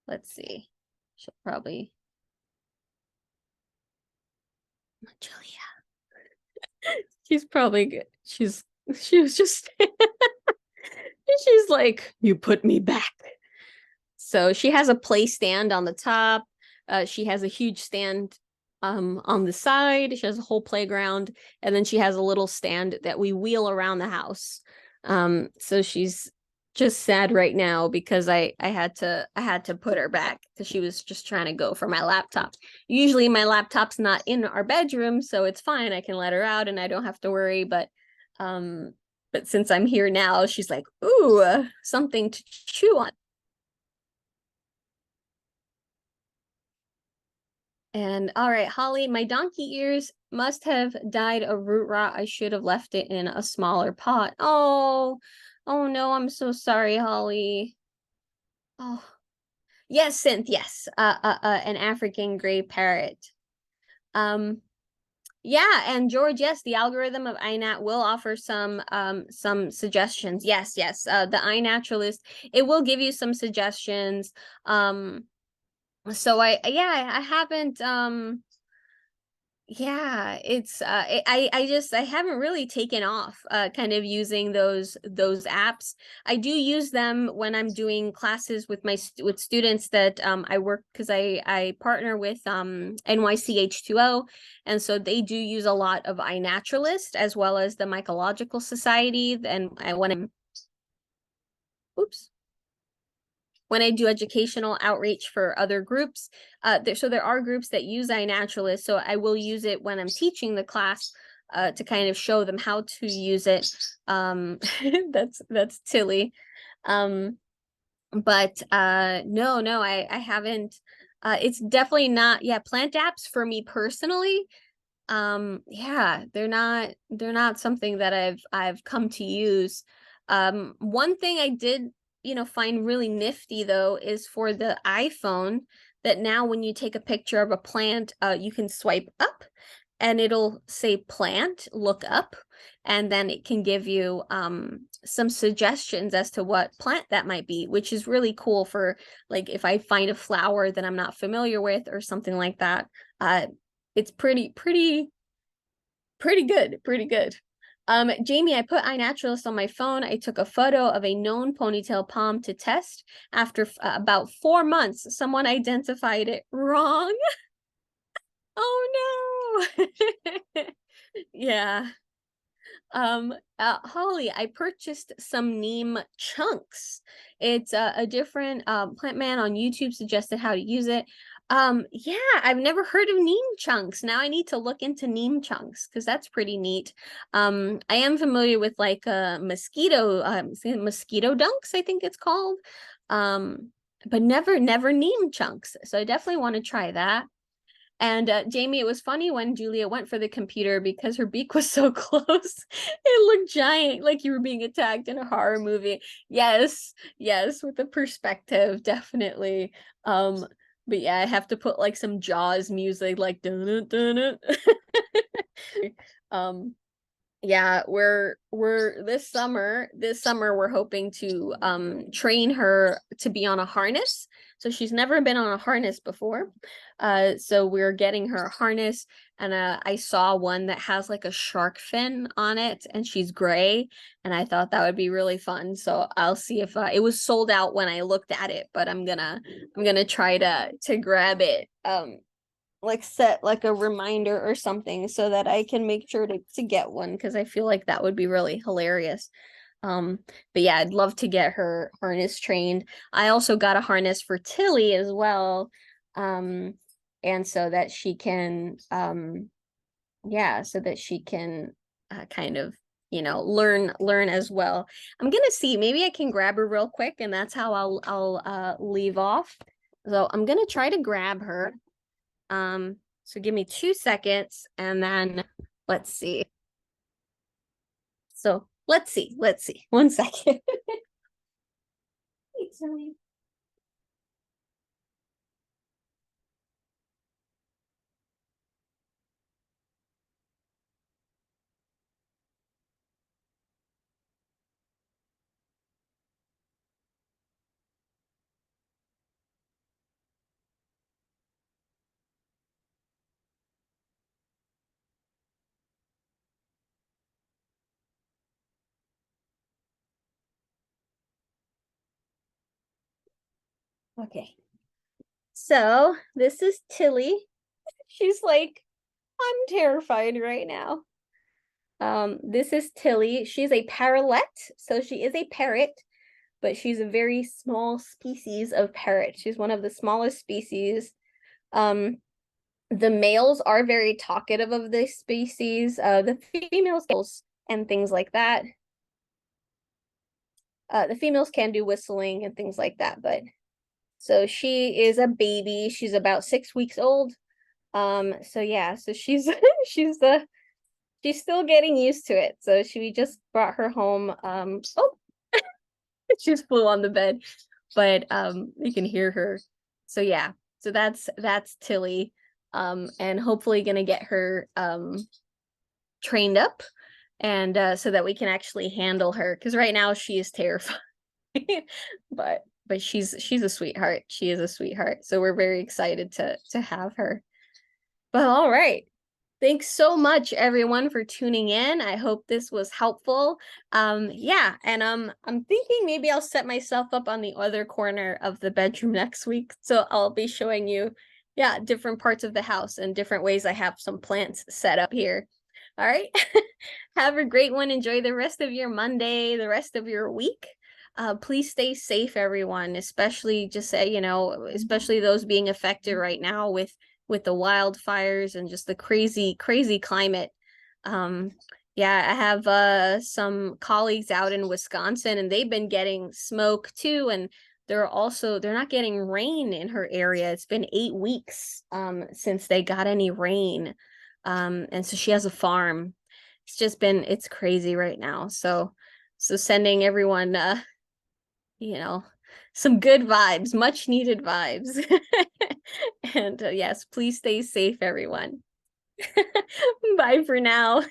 let's see. She'll probably Julia. She's probably good. She was just she's like, you put me back. So she has a play stand on the top. She has a huge stand on the side. She has a whole playground, and then she has a little stand that we wheel around the house. So she's just sad right now because I had to put her back because she was just trying to go for my laptop. Usually my laptop's not in our bedroom, so it's fine. I can let her out and I don't have to worry. But since I'm here now, she's like, ooh, something to chew on. And all right, Holly, my donkey ears must have died of root rot. I should have left it in a smaller pot. Oh no, I'm so sorry, Holly. Oh, yes, Synth, yes. An African gray parrot. Yeah, and George, yes, the algorithm of iNat will offer some suggestions. Yes. The iNaturalist, it will give you some suggestions. So I haven't yeah, it's I haven't really taken off kind of using those apps. I do use them when I'm doing classes with with students that I work, because I partner with NYCH2O, and so they do use a lot of iNaturalist as well as the Mycological Society. And when I'm oops, when I do educational outreach for other groups. So there are groups that use iNaturalist, so I will use it when I'm teaching the class to kind of show them how to use it. That's Tilly. But no, I haven't. It's definitely not, yeah, plant apps for me personally. Yeah, they're not something that I've come to use. One thing I did, find really nifty though, is for the iPhone, that now when you take a picture of a plant, you can swipe up and it'll say plant, look up, and then it can give you some suggestions as to what plant that might be, which is really cool for, like, if I find a flower that I'm not familiar with or something like that. It's pretty good. Jamie, I put iNaturalist on my phone. I took a photo of a known ponytail palm to test. After about 4 months, someone identified it wrong. Oh no. Yeah. Holly, I purchased some neem chunks. It's a different plant man on YouTube suggested how to use it. Yeah, I've never heard of neem chunks. Now I need to look into neem chunks because that's pretty neat. I am familiar with like mosquito dunks, I think it's called. But never neem chunks. So I definitely want to try that. And Jamie, it was funny when Julia went for the computer because her beak was so close. It looked giant, like you were being attacked in a horror movie. Yes, yes, with the perspective, definitely. But yeah, I have to put like some Jaws music, like dun dun dun. um yeah, we're this summer we're hoping to train her to be on a harness. So she's never been on a harness before. So we're getting her a harness, and I saw one that has like a shark fin on it, and she's gray, and I thought that would be really fun. So I'll see if it was sold out when I looked at it, but I'm gonna try to grab it, like set like a reminder or something so that I can make sure to get one, because I feel like that would be really hilarious. But yeah, I'd love to get her harness trained. I also got a harness for Tilly as well. And so that she can yeah, so that she can kind of, learn as well. I'm gonna see, maybe I can grab her real quick, and that's how I'll leave off. So I'm gonna try to grab her. So give me 2 seconds, and then let's see. So let's see. 1 second. Okay. So this is Tilly. She's like, I'm terrified right now. This is Tilly. She's a parrotlet, so she is a parrot, but she's a very small species of parrot. She's one of the smallest species. The males are very talkative of this species. The females and things like that. The females can do whistling and things like that, but so she is a baby. She's about 6 weeks old. So yeah, so she's she's still getting used to it. So we just brought her home. Oh, she just flew on the bed, but you can hear her. So yeah, so that's Tilly. And hopefully gonna get her trained up, and so that we can actually handle her, because right now she is terrified. But but she's a sweetheart. She is a sweetheart. So we're very excited to have her. But all right. Thanks so much, everyone, for tuning in. I hope this was helpful. Yeah, and I'm thinking maybe I'll set myself up on the other corner of the bedroom next week. So I'll be showing you, yeah, different parts of the house and different ways I have some plants set up here. All right. Have a great one. Enjoy the rest of your Monday, the rest of your week. Please stay safe, everyone, especially just say, you know, especially those being affected right now with the wildfires and just the crazy climate. Yeah, I have some colleagues out in Wisconsin, and they've been getting smoke too, and they're not getting rain in her area. It's been 8 weeks since they got any rain. And so she has a farm. It's crazy right now. So sending everyone you know, some good vibes, much needed vibes. And yes, please stay safe, everyone. Bye for now.